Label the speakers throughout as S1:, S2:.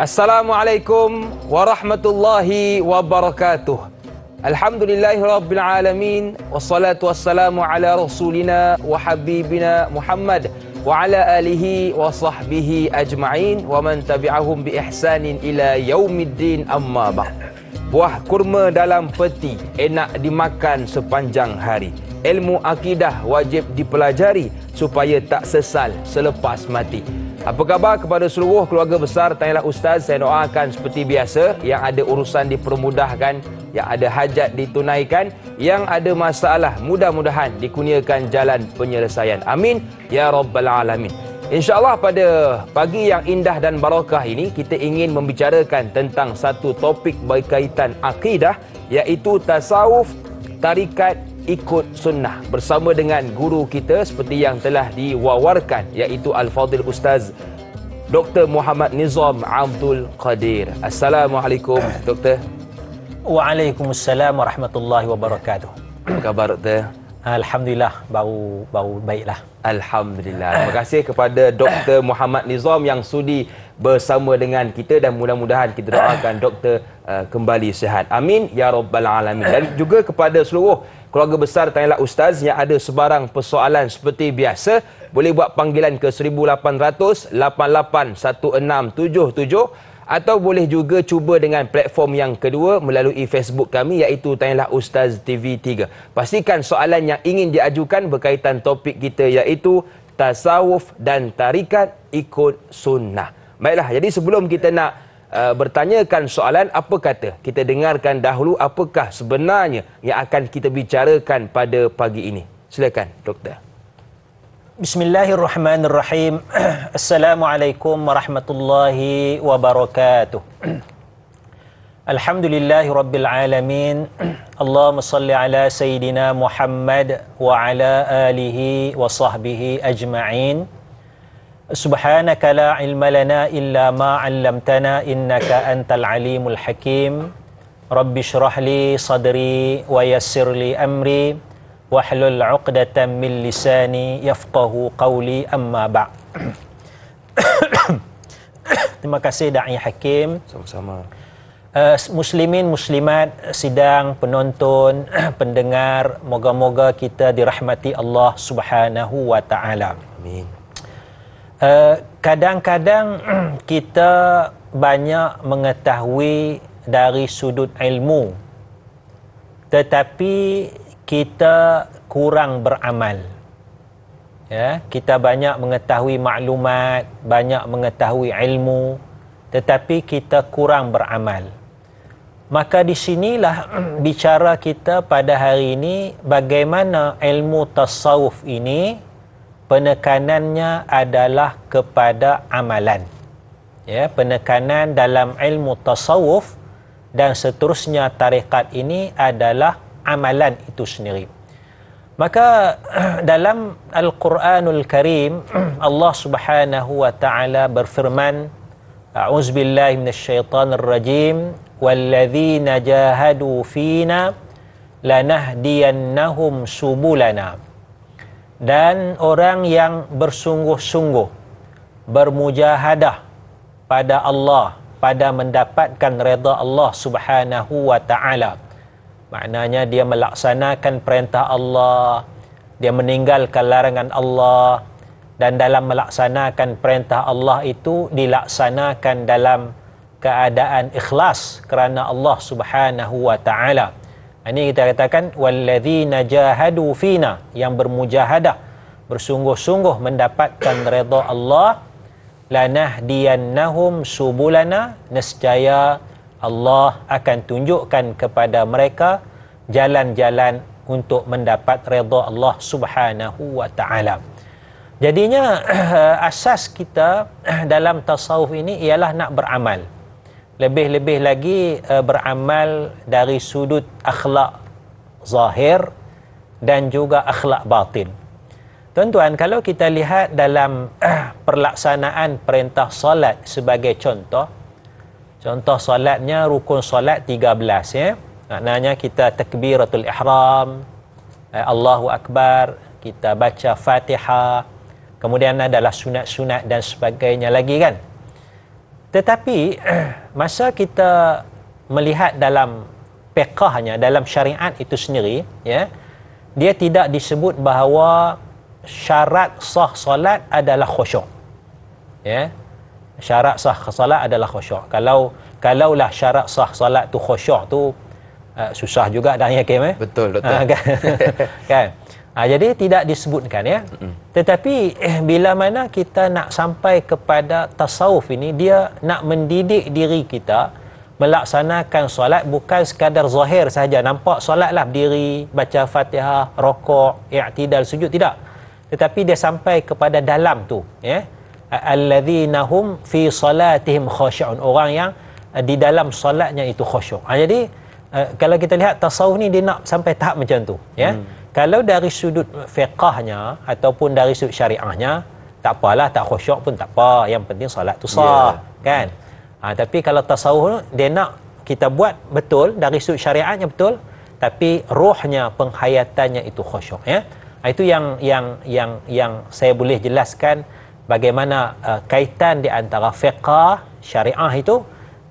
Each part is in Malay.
S1: Assalamualaikum warahmatullahi wabarakatuh. Alhamdulillahirabbil alamin wassalatu wassalamu ala rasulina wa habibina Muhammad wa ala alihi wa sahbihi ajma'in wa man tabi'ahum bi ihsanin ila yaumiddin, amma ba'd. Buah kurma dalam peti enak dimakan sepanjang hari. Ilmu akidah wajib dipelajari supaya tak sesal selepas mati. Apa khabar kepada seluruh keluarga besar Tanyalah Ustaz? Saya doakan seperti biasa, yang ada urusan dipermudahkan, yang ada hajat ditunaikan, yang ada masalah mudah-mudahan dikurniakan jalan penyelesaian. Amin ya rabbal alamin. InsyaAllah pada pagi yang indah dan barakah ini, kita ingin membicarakan tentang satu topik berkaitan akidah, iaitu tasawuf, tarikat, ikut sunnah, bersama dengan guru kita seperti yang telah diwawarkan, iaitu Al-Fadhil Ustaz Dr. Muhammad Nizam Abdul Qadir. Assalamualaikum Doktor.
S2: Waalaikumsalam warahmatullahi wabarakatuh.
S1: Apa khabar Doktor?
S2: Alhamdulillah, baru baiklah.
S1: Alhamdulillah. Terima kasih kepada Dr. Muhammad Nizam yang sudi bersama dengan kita, dan mudah-mudahan kita doakan Doktor kembali sihat. Amin ya rabbal alamin. Dan juga kepada seluruh keluarga besar Tanyalah Ustaz yang ada sebarang persoalan seperti biasa, boleh buat panggilan ke 1800 88 1677, atau boleh juga cuba dengan platform yang kedua melalui Facebook kami, iaitu Tanyalah Ustaz TV3. Pastikan soalan yang ingin diajukan berkaitan topik kita, iaitu tasawuf dan tarikat ikut sunnah. Baiklah, jadi sebelum kita nak bertanyakan soalan, apa kata kita dengarkan dahulu apakah sebenarnya yang akan kita bicarakan pada pagi ini. Silakan Doktor.
S2: Bismillahirrahmanirrahim. Assalamualaikum warahmatullahi wabarakatuh. Alhamdulillahi rabbil alamin. Allahumma salli ala Sayyidina Muhammad wa ala alihi wa sahbihi ajma'in. Subhanaka la ilma lana illa ma 'allamtana innaka antal alimul hakim. Rabbi shrah li sadri wa yassir li amri wahlul 'uqdatam min lisani yafqahu qawli, amma ba'. Terima kasih Da'i Hakim.
S1: Sama-sama.
S2: Muslimin, muslimat, sidang, penonton, pendengar, moga-moga kita dirahmati Allah Subhanahu wa taala.
S1: Amin.
S2: Kadang-kadang kita banyak mengetahui dari sudut ilmu, tetapi kita kurang beramal. Ya, kita banyak mengetahui maklumat, banyak mengetahui ilmu, tetapi kita kurang beramal. Maka di sinilah bicara kita pada hari ini, bagaimana ilmu tasawuf ini penekanannya adalah kepada amalan. Ya, penekanan dalam ilmu tasawuf dan seterusnya tarekat ini adalah amalan itu sendiri. Maka dalam Al-Quranul Karim, Allah Subhanahu wa taala berfirman, A'udzubillahi minasyaitonir rajim, walladzina jahadu fina lanahdiyannahum subulana. Dan orang yang bersungguh-sungguh bermujahadah pada Allah, pada mendapatkan redha Allah Subhanahu wa taala. Maknanya dia melaksanakan perintah Allah, dia meninggalkan larangan Allah, dan dalam melaksanakan perintah Allah itu dilaksanakan dalam keadaan ikhlas kerana Allah Subhanahu wa taala. Ini kita katakan walladzina jahadu fina, yang bermujahadah, bersungguh-sungguh mendapatkan redha Allah, lanahdiyannahum subulana, nescaya Allah akan tunjukkan kepada mereka jalan-jalan untuk mendapat redha Allah Subhanahu wa taala. Jadinya asas kita dalam tasawuf ini ialah nak beramal. Lebih-lebih lagi beramal dari sudut akhlak zahir dan juga akhlak batin. Tuan-tuan, kalau kita lihat dalam perlaksanaan perintah solat sebagai contoh solatnya rukun solat 13, ya. Maknanya kita takbiratul ihram, Allahu Akbar, kita baca Fatihah, kemudian adalah sunat-sunat dan sebagainya lagi, kan. Tetapi masa kita melihat dalam fiqhnya, dalam syariat itu sendiri, ya, dia tidak disebut bahawa syarat sah solat adalah khusyuk. Ya. Syarat sah solat adalah khusyuk. Kalaulah syarat sah solat tu khusyuk tu susah juga dah ya Kim.
S1: Betul, doktor.
S2: Kan? Jadi tidak disebutkan, ya. Tetapi bila mana kita nak sampai kepada tasawuf ini, dia nak mendidik diri kita melaksanakan solat bukan sekadar zahir sahaja. Nampak solatlah berdiri, baca Fatihah, rokok, i'tidal, sujud, tidak. Tetapi dia sampai kepada dalam tu, ya. Alladzina hum fi salatihim khashi'un. Orang yang di dalam solatnya itu khusyuk. Jadi kalau kita lihat tasawuf ni dia nak sampai tahap macam tu, ya. Kalau dari sudut fiqahnya ataupun dari sudut syariahnya, tak apalah, tak khusyuk pun tak apa, yang penting solat tu sah, kan. Tapi kalau tasawuf dia nak kita buat betul dari sudut syariatnya betul, tapi rohnya, penghayatannya itu khusyuk, ya. Itu yang saya boleh jelaskan bagaimana kaitan di antara fiqh syariah itu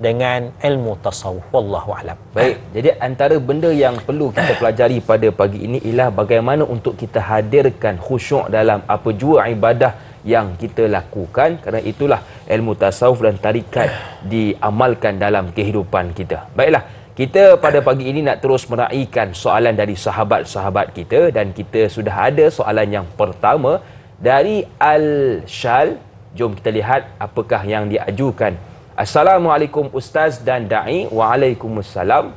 S2: dengan ilmu tasawuf. Wallahu a'lam.
S1: Baik, jadi antara benda yang perlu kita pelajari pada pagi ini ialah bagaimana untuk kita hadirkan khusyuk dalam apa jua ibadah yang kita lakukan, kerana itulah ilmu tasawuf dan tarikat diamalkan dalam kehidupan kita. Baiklah, kita pada pagi ini nak terus meraihkan soalan dari sahabat-sahabat kita, dan kita sudah ada soalan yang pertama dari Al-Shal. Jom kita lihat apakah yang diajukan. Assalamualaikum Ustaz dan Da'i. Waalaikumsalam.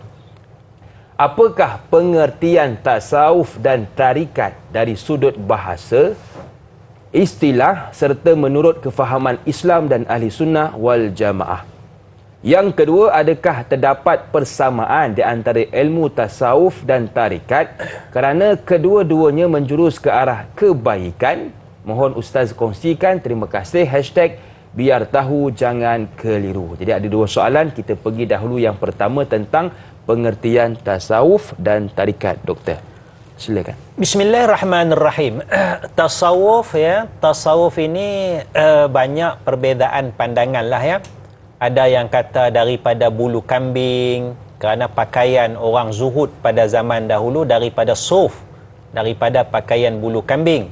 S1: Apakah pengertian tasawuf dan tarikat dari sudut bahasa, istilah serta menurut kefahaman Islam dan Ahli Sunnah wal Jamaah? Yang kedua, adakah terdapat persamaan di antara ilmu tasawuf dan tarikat kerana kedua-duanya menjurus ke arah kebaikan? Mohon Ustaz kongsikan. Terima kasih. #biar tahu jangan keliru. Jadi ada dua soalan. Kita pergi dahulu yang pertama tentang pengertian tasawuf dan tarikat, doktor. Silakan.
S2: Bismillahirrahmanirrahim. Tasawuf, ya, tasawuf ini banyak perbezaan pandangan lah, ya. Ada yang kata daripada bulu kambing, kerana pakaian orang zuhud pada zaman dahulu daripada suf, daripada pakaian bulu kambing,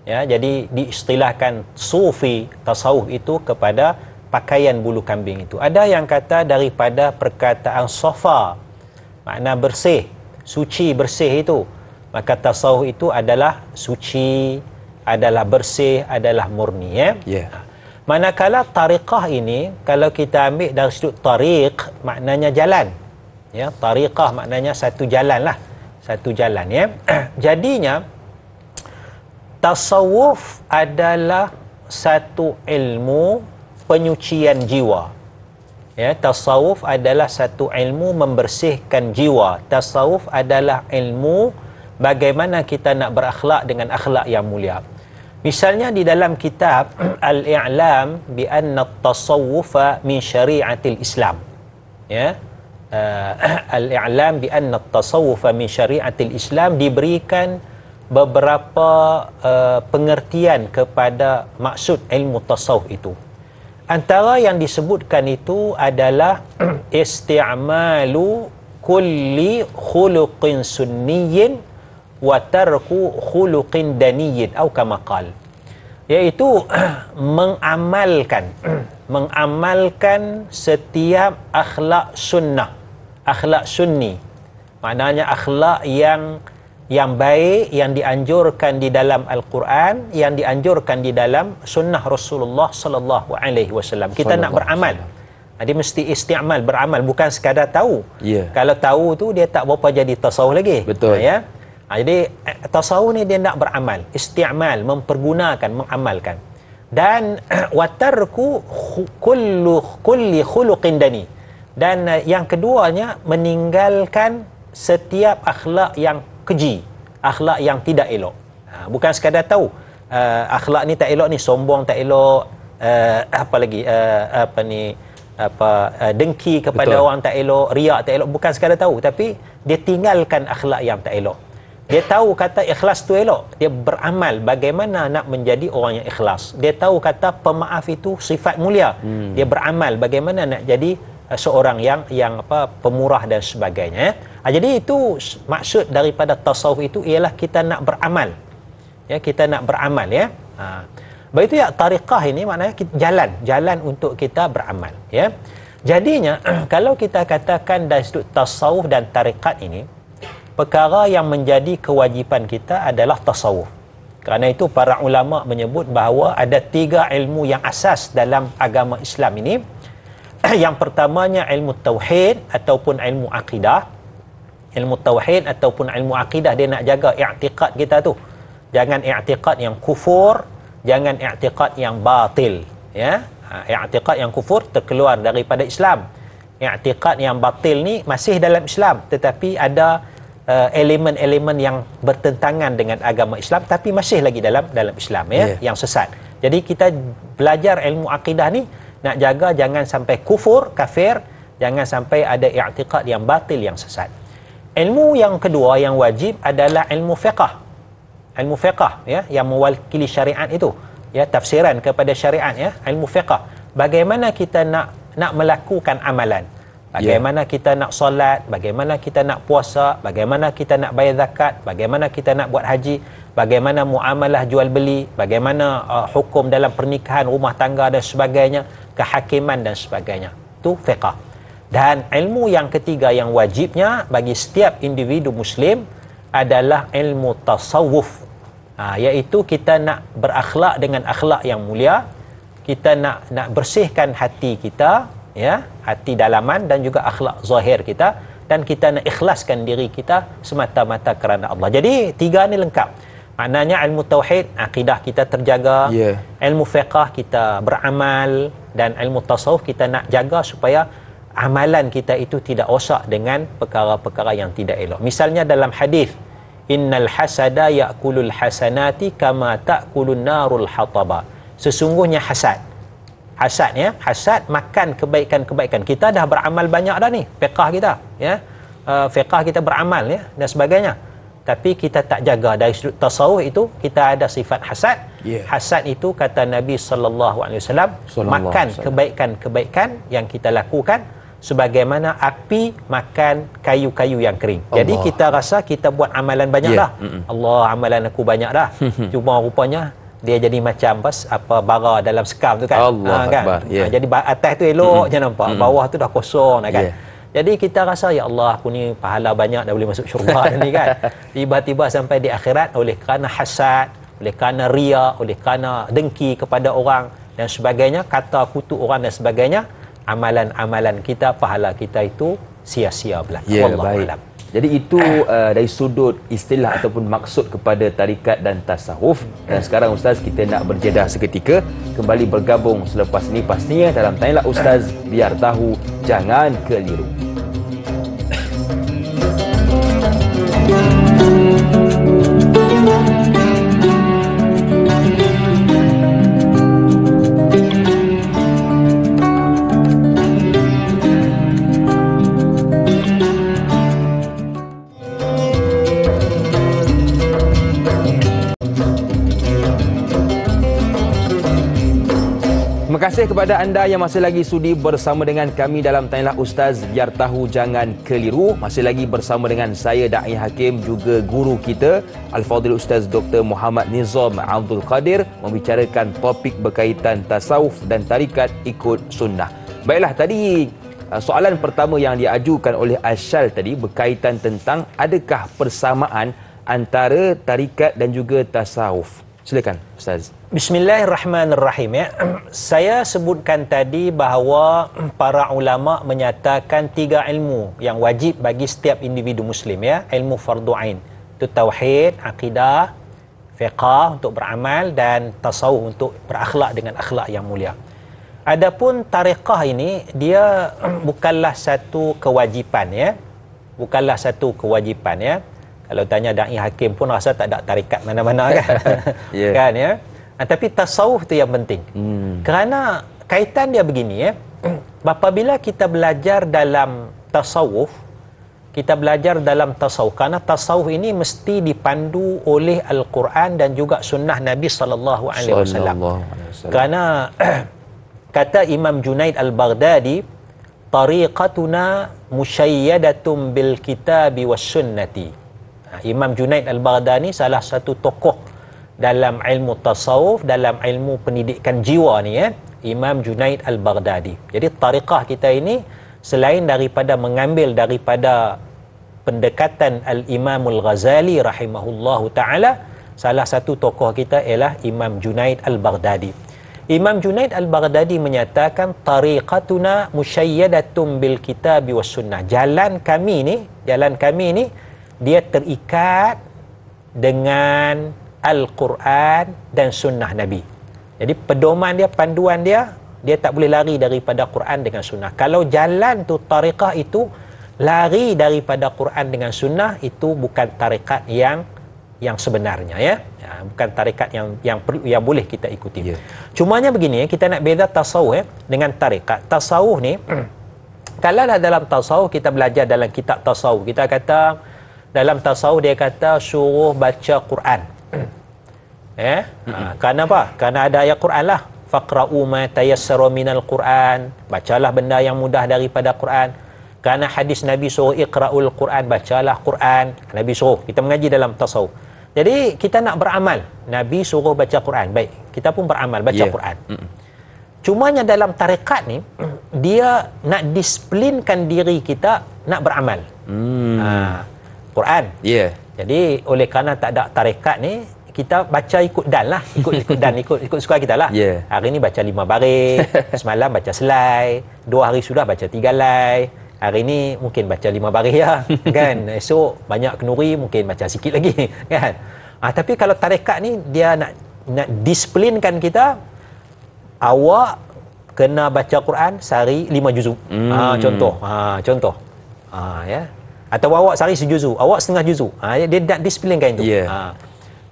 S2: ya. Jadi diistilahkan sufi tasawuf itu kepada pakaian bulu kambing itu. Ada yang kata daripada perkataan safa, makna bersih, suci, bersih itu. Maka tasawuf itu adalah suci, adalah bersih, adalah murni, ya. Yeah. Manakala tariqah ini, kalau kita ambil dari sudut tariq, maknanya jalan, ya. Tariqah maknanya satu jalan lah, satu jalan, ya. Jadinya tasawuf adalah satu ilmu penyucian jiwa, ya. Tasawuf adalah satu ilmu membersihkan jiwa. Tasawuf adalah ilmu bagaimana kita nak berakhlak dengan akhlak yang mulia. Misalnya di dalam kitab Al-I'lam bi anna at-tasawwufa min syari'atil Islam, ya. Al-I'lam bi anna at-tasawwufa min syari'atil Islam diberikan beberapa pengertian kepada maksud ilmu tasawuf itu. Antara yang disebutkan itu adalah isti'malu kulli khuluqin sunniyin wa tarku khuluqin daniyyin atau kama qal, iaitu mengamalkan setiap akhlak sunnah, akhlak sunni, maknanya akhlak yang baik, yang dianjurkan di dalam Al-Quran, yang dianjurkan di dalam sunnah Rasulullah sallallahu alaihi wasallam. Kita nak beramal, dia mesti isti'mal, beramal, bukan sekadar tahu. Kalau tahu tu dia tak berapa jadi tasawuf lagi.
S1: Betul.
S2: Ya. Jadi tasawuf ni dia nak beramal, isti'mal, mempergunakan, mengamalkan. Dan watarku kulli khuluqin dani. Dan yang keduanya meninggalkan setiap akhlak yang keji, akhlak yang tidak elok. Bukan sekadar tahu akhlak ni tak elok, ni sombong tak elok, apa lagi, dengki kepada orang tak elok, riak tak elok. Bukan sekadar tahu, tapi dia tinggalkan akhlak yang tak elok. Dia tahu kata ikhlas tu elok. Dia beramal bagaimana nak menjadi orang yang ikhlas. Dia tahu kata pemaaf itu sifat mulia. Dia beramal bagaimana nak jadi seorang yang pemurah dan sebagainya. Jadi itu maksud daripada tasawuf itu ialah kita nak beramal. Ya, kita nak beramal ya. Begitu ya, tariqah ini maknanya jalan untuk kita beramal ya. Jadinya kalau kita katakan dari sudut tasawuf dan tariqat ini, perkara yang menjadi kewajipan kita adalah tasawuf. Kerana itu para ulama menyebut bahawa ada 3 ilmu yang asas dalam agama Islam ini. Yang pertamanya ilmu tauhid ataupun ilmu akidah. Ilmu tauhid ataupun ilmu akidah, dia nak jaga i'tiqad kita tu. Jangan i'tiqad yang kufur, jangan i'tiqad yang batil ya. I'tiqad yang kufur terkeluar daripada Islam. I'tiqad yang batil ni masih dalam Islam tetapi ada elemen-elemen yang bertentangan dengan agama Islam tapi masih lagi dalam Islam ya, yang sesat. Jadi kita belajar ilmu akidah ni nak jaga jangan sampai kufur, kafir, jangan sampai ada i'tiqad yang batil, yang sesat. Ilmu yang kedua yang wajib adalah ilmu fiqh. Ilmu fiqh ya, yang mewakili syariat itu ya, tafsiran kepada syariat ya, ilmu fiqh. Bagaimana kita nak melakukan amalan? Bagaimana kita nak solat, bagaimana kita nak puasa, bagaimana kita nak bayar zakat, bagaimana kita nak buat haji, bagaimana muamalah jual beli, bagaimana hukum dalam pernikahan, rumah tangga dan sebagainya, kehakiman dan sebagainya. Itu fiqh. Dan ilmu yang ketiga yang wajibnya bagi setiap individu muslim adalah ilmu tasawuf. Iaitu kita nak berakhlak dengan akhlak yang mulia, kita nak bersihkan hati kita ya, hati dalaman dan juga akhlak zahir kita, dan kita nak ikhlaskan diri kita semata-mata kerana Allah. Jadi 3 ni lengkap. Maknanya ilmu tauhid, akidah kita terjaga, ilmu fiqh kita beramal, dan ilmu tasawuf kita nak jaga supaya amalan kita itu tidak rosak dengan perkara-perkara yang tidak elok. Misalnya dalam hadis, innal hasada ya'kulul hasanati kama ta'kulun narul hataba. Sesungguhnya hasad ya, hasad makan kebaikan-kebaikan. Kita dah beramal banyak dah ni, fiqh kita ya, fiqh kita beramal ya dan sebagainya, tapi kita tak jaga. Dari sudut tasawuf itu kita ada sifat hasad. Hasad itu kata Nabi SAW, makan kebaikan-kebaikan yang kita lakukan sebagaimana api makan kayu-kayu yang kering. Jadi kita rasa kita buat amalan banyak dah. Allah, amalan aku banyak dah. Cuma rupanya dia jadi macam bara dalam sekam tu kan. Kan? Jadi atas tu elok je nampak, bawah tu dah kosong kan. Jadi kita rasa ya Allah, aku ni pahala banyak dah boleh masuk syurga ni kan. Tiba-tiba sampai di akhirat oleh kerana hasad, oleh kerana ria, oleh kerana dengki kepada orang dan sebagainya, kata kutuk orang dan sebagainya, amalan-amalan kita, pahala kita itu sia-sia belaka. Wallahu a'lam.
S1: Jadi itu dari sudut istilah ataupun maksud kepada tarikat dan tasawuf. Dan sekarang Ustaz, kita nak berjeda seketika, kembali bergabung selepas ini pastinya dalam Tanyalah Ustaz, biar tahu jangan keliru. Terima kasih kepada anda yang masih lagi sudi bersama dengan kami dalam Tanyalah Ustaz, biar tahu jangan keliru. Masih lagi bersama dengan saya, Da'i Hakim, juga guru kita Al-Fadhil Ustaz Dr. Muhammad Nizam Abdul Qadir, membicarakan topik berkaitan tasawuf dan tarikat ikut sunnah. Baiklah, tadi soalan pertama yang diajukan oleh Asyal tadi berkaitan tentang adakah persamaan antara tarikat dan juga tasawuf. Silakan Ustaz.
S2: Bismillahirrahmanirrahim ya. Saya sebutkan tadi bahawa para ulama menyatakan 3 ilmu yang wajib bagi setiap individu muslim ya. Ilmu fardu ain, itu tauhid, akidah, fiqh untuk beramal, dan tasawuf untuk berakhlak dengan akhlak yang mulia. Adapun tariqah ini dia bukanlah satu kewajipan ya. Bukanlah satu kewajipan ya. Kalau tanya Da'i Hakim pun rasa tak ada tarikat mana-mana kan. Kan ya. Tapi tasawuf tu yang penting. Kerana kaitan dia begini ya. Apabila kita belajar dalam tasawuf, kita belajar dalam tasawuf, karena tasawuf ini mesti dipandu oleh Al-Quran dan juga sunnah Nabi sallallahu alaihi wasallam. Karena kata Imam Junaid Al-Baghdadi, tariqatuna musyayyadatun bil kitabi was sunnati. Imam Junaid Al-Baghdadi salah satu tokoh dalam ilmu tasawuf, dalam ilmu pendidikan jiwa ni, Imam Junaid Al-Baghdadi. Jadi tariqah kita ini selain daripada mengambil daripada pendekatan Al-Imam Al-Ghazali rahimahullahu ta'ala, salah satu tokoh kita ialah Imam Junaid Al-Baghdadi. Imam Junaid Al-Baghdadi menyatakan tariqatuna musyayyadatun bil kitabi was sunnah. Jalan kami ni dia terikat dengan Al-Quran dan sunnah Nabi. Jadi pedoman dia, panduan dia tak boleh lari daripada Quran dengan sunnah. Kalau jalan tu tariqah itu lari daripada Quran dengan sunnah, itu bukan tarekat yang sebenarnya, ya. Bukan tarekat yang boleh kita ikuti. Cumanya begini, kita nak beza tasawuf dengan tarekat. Tasawuf ni kalau dalam tasawuf kita belajar dalam kitab tasawuf, kita kata dalam tasawuf dia kata suruh baca Quran. Kenapa? Kerana ada ayat Quran lah. Faqra'u ma tayassara minal Quran. Bacalah benda yang mudah daripada Quran. Kerana hadis Nabi suruh iqra'ul Quran, bacalah Quran. Nabi suruh. Kita mengaji dalam tasawuf. Jadi kita nak beramal. Nabi suruh baca Quran. Baik, kita pun beramal baca Quran. Cumanya dalam tarekat ni, dia nak disiplinkan diri kita nak beramal. Quran. Jadi oleh kerana tak ada tarekat ni, kita baca ikut dan lah, ikut dan ikut suka kita lah. Hari ni baca 5 baris, semalam baca selai, 2 hari sudah baca 3 lai. Hari ni mungkin baca 5 baris ya, kan. Esok banyak kenuri, mungkin baca sikit lagi, kan. Tapi kalau tarekat ni dia nak disiplinkan kita, awak kena baca Quran sehari 5 juzuk. Contoh. Ya. Atau awak sehari sejuzuk, awak setengah juzuk. Dia nak disiplinkan itu.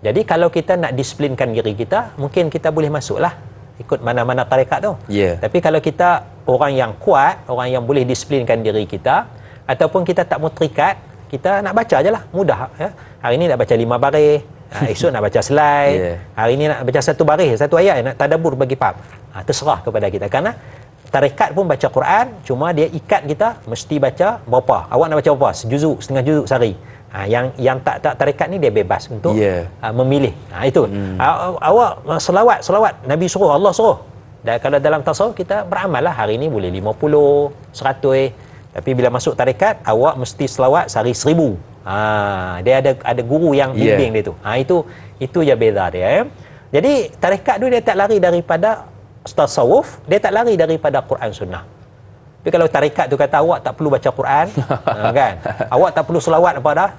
S2: Jadi kalau kita nak disiplinkan diri kita, mungkin kita boleh masuklah ikut mana-mana tarekat tu. Tapi kalau kita orang yang kuat, orang yang boleh disiplinkan diri kita, ataupun kita tak mau terikat, kita nak baca je lah, mudah. Ya. Hari ni nak baca 5 baris, esok nak baca selai, hari ni nak baca 1 baris, 1 ayat, nak tadabbur bagi faham. Terserah kepada kita. Kerana tarekat pun baca Quran, cuma dia ikat kita mesti baca berapa. Awak nak baca berapa? Sejuzuk, setengah juzuk sehari. Yang tak tarekat ni dia bebas untuk memilih. Itu. Awak selawat Nabi suruh, Allah suruh. Dan kalau dalam tasawuf kita beramal lah, hari ni boleh 50, 100. Tapi bila masuk tarekat, awak mesti selawat sehari 1000. Dia ada guru yang bimbing dia tu. Itu je beza dia. Jadi tarekat tu dia tak lari daripada tasawuf, dia tak lari daripada Quran sunnah. Tapi kalau tarekat tu kata awak tak perlu baca Quran, kan? Awak tak perlu selawat apa dah.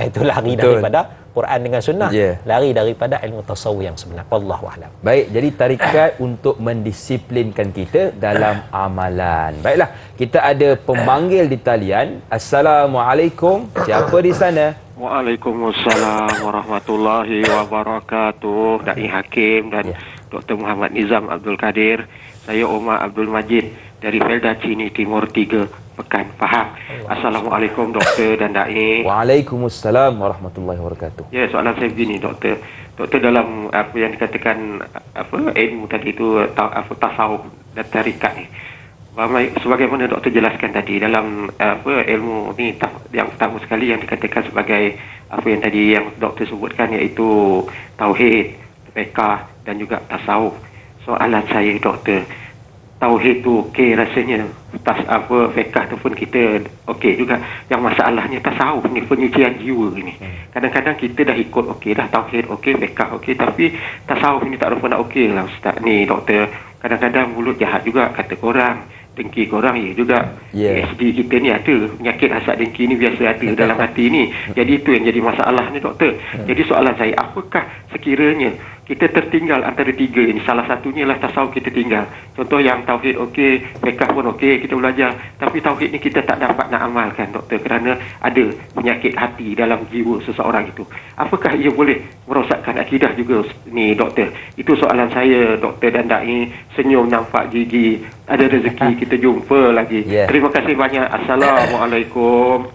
S2: Itu lari daripada Quran dengan sunnah. Lari daripada ilmu tasawuf yang sebenar. Wallahu a'lam.
S1: Baik, jadi tarekat untuk mendisiplinkan kita dalam amalan. Baiklah, kita ada pemanggil di talian. Assalamualaikum. Siapa di sana?
S3: Waalaikumsalam warahmatullahi wabarakatuh. Dai Hakim dan Dr. Muhammad Nizam Abdul Kadir. Saya Omar Abdul Majid dari Felda Cini Timur 3, Pekan Pahang. Assalamualaikum doktor dan Dai.
S1: Waalaikumsalam warahmatullahi wabarakatuh.
S3: Ya, soalan saya begini doktor. Doktor, dalam apa yang dikatakan ilmu tadi itu tasawuf dan tarikat ni, sebagaimana doktor jelaskan tadi dalam ilmu ni yang pertama sekali yang dikatakan sebagai apa yang tadi yang doktor sebutkan, iaitu tauhid, fiqh dan juga tasawuf. Soalan saya doktor, tauhid tu okey rasanya, fiqh tu pun kita okey juga. Yang masalahnya tasawuf ni, penyucian jiwa ni. Kadang-kadang kita dah ikut okey dah, tauhid okey, fiqh okey, tapi tasawuf ni tak rupanya okey lah ustaz ni doktor. Kadang-kadang mulut jahat juga kata korang, dengki korang juga. SD kita ni ada penyakit hasad dengki ni biasa ada dalam hati ni. Jadi itu yang jadi masalah ni doktor. Jadi soalan saya, apakah sekiranya kita tertinggal antara 3 ini, salah satunya lah tasawuf kita tinggal. Contoh yang tauhid okey, fiqh pun okey, kita belajar, tapi tauhid ni kita tak dapat nak amalkan doktor kerana ada penyakit hati dalam jiwa seseorang itu. Apakah ia boleh merosakkan akidah juga ni doktor? Itu soalan saya doktor dan Dai. Senyum nampak gigi, ada rezeki kita jumpa lagi. Terima kasih banyak. Assalamualaikum.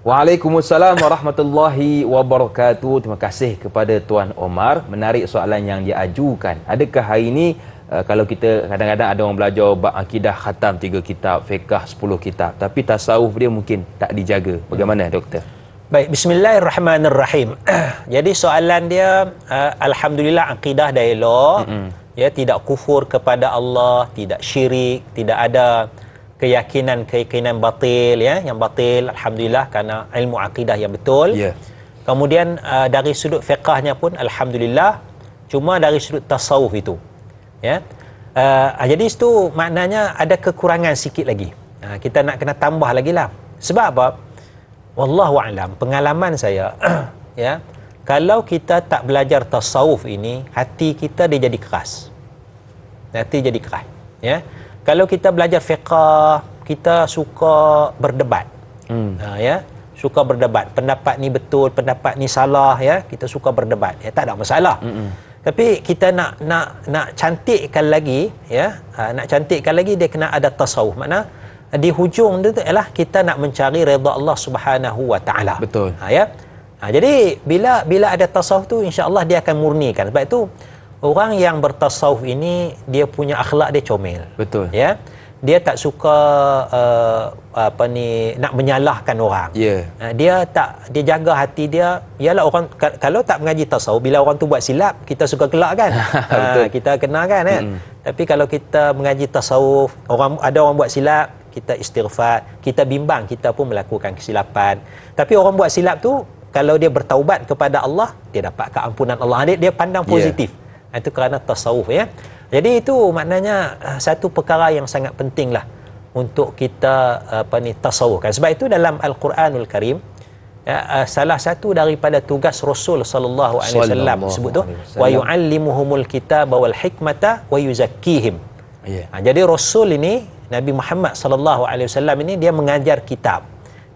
S1: Waalaikumsalam warahmatullahi wabarakatuh. Terima kasih kepada Tuan Omar. Menarik soalan yang dia ajukan. Adakah hari ini kalau kita kadang-kadang ada orang belajar bab akidah khatam 3 kitab, fiqh 10 kitab, tapi tasawuf dia mungkin tak dijaga. Bagaimana doktor?
S2: Baik, bismillahirrahmanirrahim. Jadi soalan dia alhamdulillah akidah dah elok. Ya, tidak kufur kepada Allah, tidak syirik, tidak ada keyakinan batil ya, yang batil alhamdulillah kerana ilmu akidah yang betul. Kemudian dari sudut fiqahnya pun alhamdulillah, cuma dari sudut tasawuf itu ya. Jadi itu maknanya ada kekurangan sikit lagi. Kita nak kena tambah lagi lah. Sebab apa? Wallahu a'lam, pengalaman saya ya, kalau kita tak belajar tasawuf ini, hati kita dia jadi keras. Hati jadi keras ya. Kalau kita belajar fiqh, kita suka berdebat. Ya, suka berdebat. Pendapat ni betul, pendapat ni salah ya. Kita suka berdebat. Ya, tak ada masalah. Tapi kita nak cantikkan lagi ya. Nak cantikkan lagi dia kena ada tasawuf. Makna di hujung tu ialah kita nak mencari redha Allah Subhanahu wa taala.
S1: Betul.
S2: Ya. Jadi bila ada tasawuf tu, insya-Allah dia akan murnikan. Sebab itu orang yang bertasawuf ini dia punya akhlak dia comel.
S1: Betul.
S2: Ya. Dia tak suka nak menyalahkan orang. Dia jaga hati dia. Ialah orang kalau tak mengaji tasawuf, bila orang tu buat silap, kita suka gelak kan. Kita kena kan. Tapi kalau kita mengaji tasawuf, ada orang buat silap, kita istighfar, kita bimbang, kita pun melakukan kesilapan. Tapi orang buat silap tu, kalau dia bertaubat kepada Allah, dia dapat keampunan Allah. Dia pandang positif. Itu kerana tasawuf ya. Jadi itu maknanya satu perkara yang sangat pentinglah untuk kita tasawufkan. Sebab itu dalam Al-Quranul Karim ya, salah satu daripada tugas Rasul sallallahu alaihi wasallam disebut tu wa yu'allimuhumul kitaba wal hikmata wa yuzakkihim. Jadi Rasul ini, Nabi Muhammad sallallahu alaihi wasallam ini, dia mengajar kitab,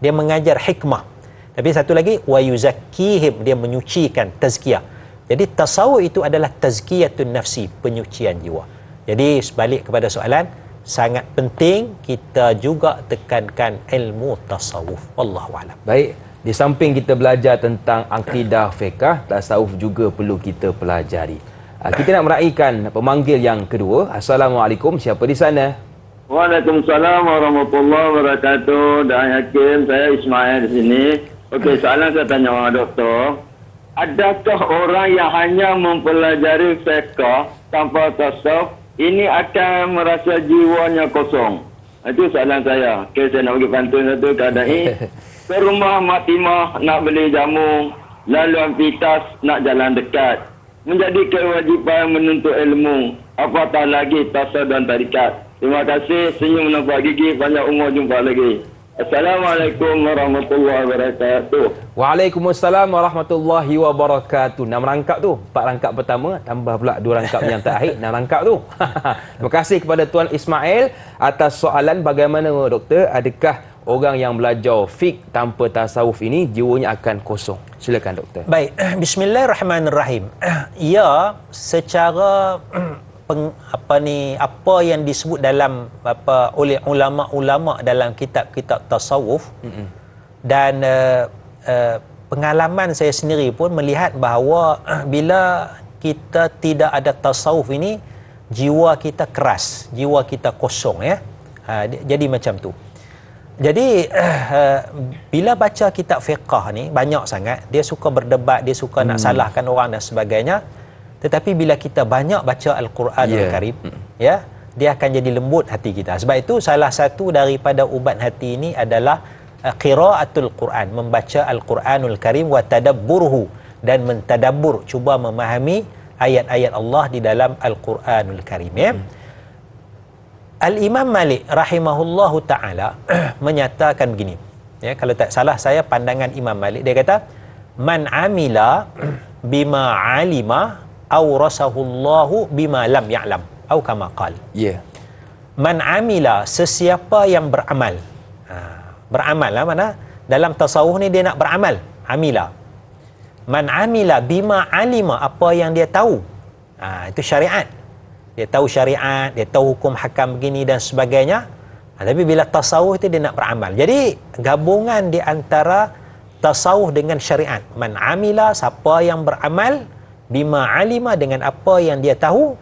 S2: dia mengajar hikmah. Tapi satu lagi wa yuzakkihim, dia menyucikan, tazkiyah. Jadi tasawuf itu adalah tazkiyatun nafsi, penyucian jiwa. Jadi sebalik kepada soalan, sangat penting kita juga tekankan ilmu tasawuf. Wallahu a'lam.
S1: Baik, di samping kita belajar tentang akidah fiqh, tasawuf juga perlu kita pelajari. Kita nak meraihkan pemanggil yang kedua. Assalamualaikum, siapa di sana?
S4: Waalaikumsalam warahmatullahi wabarakatuh. Dan Hakim, saya Ismail di sini. Okey, soalan saya tanya orang doktor. Adakah orang yang hanya mempelajari fiqh tanpa tasawuf ini akan merasa jiwanya kosong? Itu soalan saya. Okey, saya nak bagi pantun satu keadaan ini. Ke rumah Mak Timah nak beli jamu, laluan pitas nak jalan dekat. Menjadi kewajipan menuntut ilmu, apatah lagi tasawuf dan tarikat. Terima kasih, senyum nampak gigi, panjang umur, jumpa lagi. Assalamualaikum warahmatullahi wabarakatuh.
S1: Waalaikumsalam warahmatullahi wabarakatuh. 6 rangkap tu. 4 rangkap pertama, tambah pula 2 rangkap yang terakhir, 6 rangkap tu. Terima kasih kepada Tuan Ismail atas soalan bagaimana doktor, adakah orang yang belajar fiqh tanpa tasawuf ini jiwanya akan kosong? Silakan doktor.
S2: Baik, bismillahirrahmanirrahim. Ya, secara apa yang disebut dalam oleh ulama-ulama dalam kitab-kitab tasawuf, dan pengalaman saya sendiri pun melihat bahawa bila kita tidak ada tasawuf ini, jiwa kita keras, jiwa kita kosong ya. Jadi macam tu. Jadi bila baca kitab fiqh ni banyak sangat, dia suka berdebat, dia suka nak salahkan orang dan sebagainya. Tetapi bila kita banyak baca Al-Quranul Karim, ya, dia akan jadi lembut hati kita. Sebab itu salah satu daripada ubat hati ini adalah qiraatul Quran, membaca Al-Quranul Karim wa tadabburhu, dan mentadabbur, cuba memahami ayat-ayat Allah di dalam Al-Quranul Karim ya. Al-Imam Malik rahimahullahu taala menyatakan begini. Ya, kalau tak salah saya pandangan Imam Malik, dia kata man amila bima alima awrasahullahu bima lam ya'lam, atau kama qala. Man amila, sesiapa yang beramal. Beramal lah, mana dalam tasawuf ni dia nak beramal, amila. Man amila bima alima, apa yang dia tahu. Itu syariat. Dia tahu syariat, dia tahu hukum hakam begini dan sebagainya. Tapi bila tasawuf itu dia nak beramal. Jadi gabungan di antara tasawuf dengan syariat. Man amila, siapa yang beramal, bima alima, dengan apa yang dia tahu,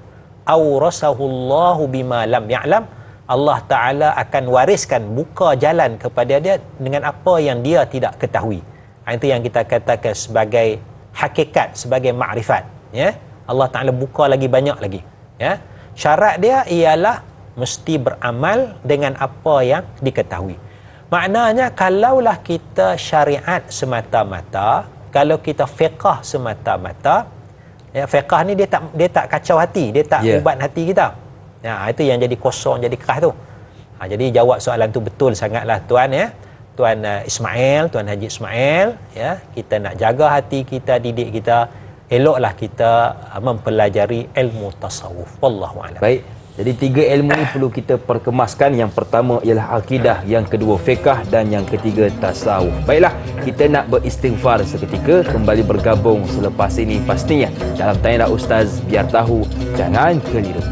S2: awrasahullahu bima lam ya'lam, Allah Ta'ala akan wariskan, buka jalan kepada dia dengan apa yang dia tidak ketahui. Itu yang kita katakan sebagai hakikat, sebagai makrifat. Ya? Allah Ta'ala buka lagi banyak lagi. Ya? Syarat dia ialah mesti beramal dengan apa yang diketahui. Maknanya kalaulah kita syariat semata-mata, kalau kita fiqh semata-mata, ya, fiqh ni dia tak kacau hati, dia tak ubat hati kita. Ya, itu yang jadi kosong, jadi keras tu. Jadi jawab soalan tu betul sangatlah tuan, ya. Tuan Ismail, Tuan Haji Ismail, ya. Kita nak jaga hati kita, didik kita, eloklah kita mempelajari ilmu tasawuf. Wallahu a'lam.
S1: Baik. Jadi 3 ilmu ni perlu kita perkemaskan. Yang pertama ialah akidah, yang kedua fiqh dan yang ketiga tasawuf. Baiklah, kita nak beristighfar seketika, kembali bergabung selepas ini pastinya dalam Tanya Ustaz, biar tahu jangan keliru.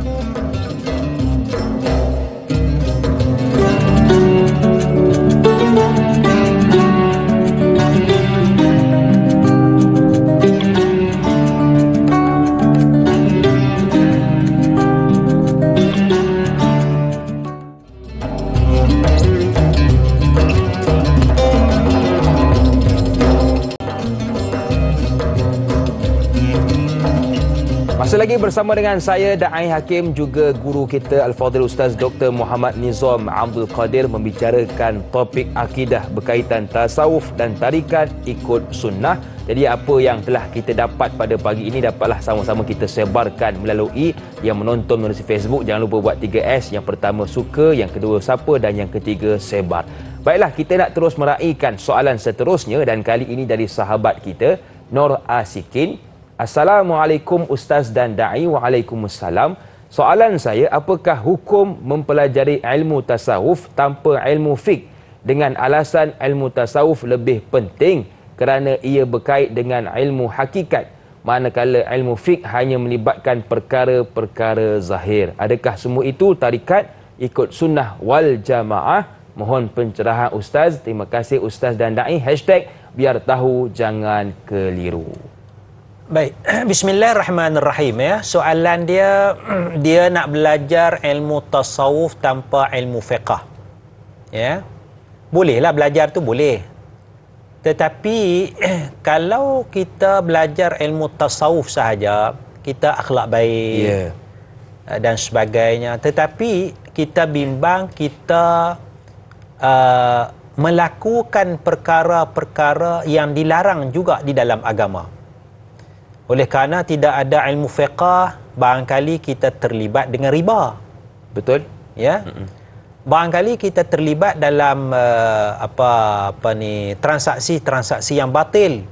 S1: Masih lagi bersama dengan saya Da'i Hakim, juga guru kita Al-Fadhil Ustaz Dr. Muhammad Nizam Abdul Qadir, membicarakan topik akidah berkaitan tasawuf dan tarikat ikut sunnah. Jadi apa yang telah kita dapat pada pagi ini dapatlah sama-sama kita sebarkan melalui yang menonton melalui Facebook. Jangan lupa buat 3S. Yang pertama suka, yang kedua siapa, dan yang ketiga sebar. Baiklah, kita nak terus meraihkan soalan seterusnya, dan kali ini dari sahabat kita Nur Asikin. Assalamualaikum Ustaz dan Da'i. Waalaikumsalam. Soalan saya, apakah hukum mempelajari ilmu tasawuf tanpa ilmu fiqh dengan alasan ilmu tasawuf lebih penting kerana ia berkait dengan ilmu hakikat, manakala ilmu fiqh hanya melibatkan perkara-perkara zahir? Adakah semua itu tarikat ikut sunnah wal jamaah? Mohon pencerahan Ustaz. Terima kasih Ustaz dan Da'i. #biar tahu jangan keliru.
S2: Baik, bismillahirrahmanirrahim, ya. Soalan dia nak belajar ilmu tasawuf tanpa ilmu fiqh. Ya. Bolehlah belajar tu, boleh. Tetapi kalau kita belajar ilmu tasawuf sahaja, kita akhlak baik dan sebagainya, tetapi kita bimbang kita melakukan perkara-perkara yang dilarang juga di dalam agama. Oleh kerana tidak ada ilmu fiqh, barangkali kita terlibat dengan riba.
S1: Betul?
S2: Ya. Barangkali kita terlibat dalam transaksi-transaksi yang batil.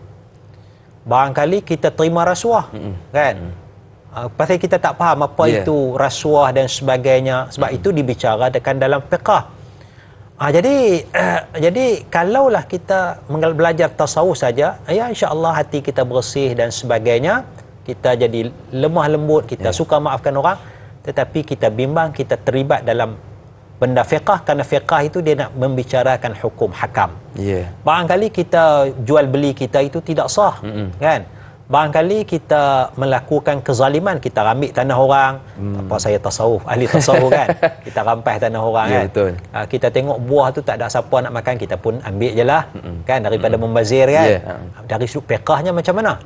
S2: Barangkali kita terima rasuah, kan? Pasal kita tak faham apa itu rasuah dan sebagainya. Sebab itu dibicarakan dalam fiqh. Jadi kalaulah kita belajar tasawuf saja, ya insya-Allah hati kita bersih dan sebagainya, kita jadi lemah lembut, kita suka maafkan orang, tetapi kita bimbang kita terlibat dalam benda fiqh, kerana fiqh itu dia nak membicarakan hukum hakam. Barangkali kita jual beli kita itu tidak sah, kan? Barangkali kita melakukan kezaliman, kita ambil tanah orang. Apa saya tasawuf, ahli tasawuf kan? Kita rampas tanah orang, kan?
S1: Betul.
S2: Kita tengok buah tu tak ada siapa nak makan, kita pun ambil je lah, kan? Daripada membazir, kan? Dari sudut fiqahnya macam mana?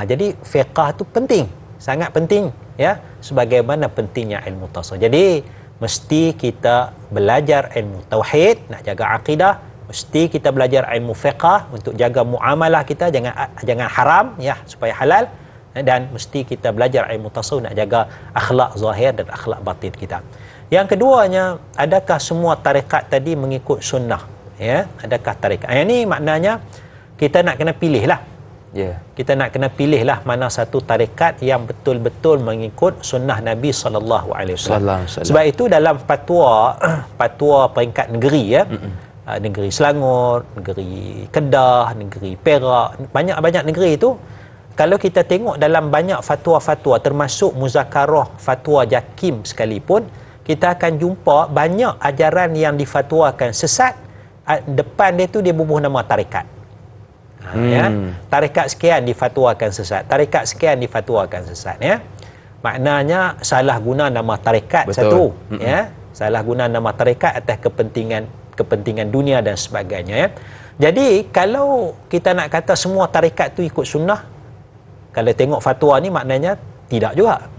S2: Jadi fiqah tu penting, sangat penting, ya, sebagaimana pentingnya ilmu tasawuf. Jadi mesti kita belajar ilmu tauhid, nak jaga akidah. Mesti kita belajar ilmu fiqh untuk jaga muamalah kita, jangan haram, ya, supaya halal. Dan mesti kita belajar ilmu tasawuf nak jaga akhlak zahir dan akhlak batin kita. Yang keduanya, adakah semua tarikat tadi mengikut sunnah? Ya, adakah tarikat? Yang ini maknanya kita nak kena pilih lah. Kita nak kena pilih lah mana satu tarikat yang betul-betul mengikut sunnah Nabi SAW. Sebab itu dalam fatwa peringkat negeri, ya, negeri Selangor, negeri Kedah, negeri Perak, banyak-banyak negeri itu, kalau kita tengok dalam banyak fatwa-fatwa, termasuk muzakarah fatwa JAKIM sekalipun, kita akan jumpa banyak ajaran yang difatwakan sesat, depan dia tu dia bubuh nama tarekat. Ya, tarekat sekian difatwakan sesat, tarekat sekian difatwakan sesat, ya. Maknanya salah guna nama tarekat. Betul. Satu, ya, salah guna nama tarekat atas kepentingan dunia dan sebagainya, ya. Jadi kalau kita nak kata semua tarekat tu ikut sunnah, kalau tengok fatwa ni maknanya tidak juga,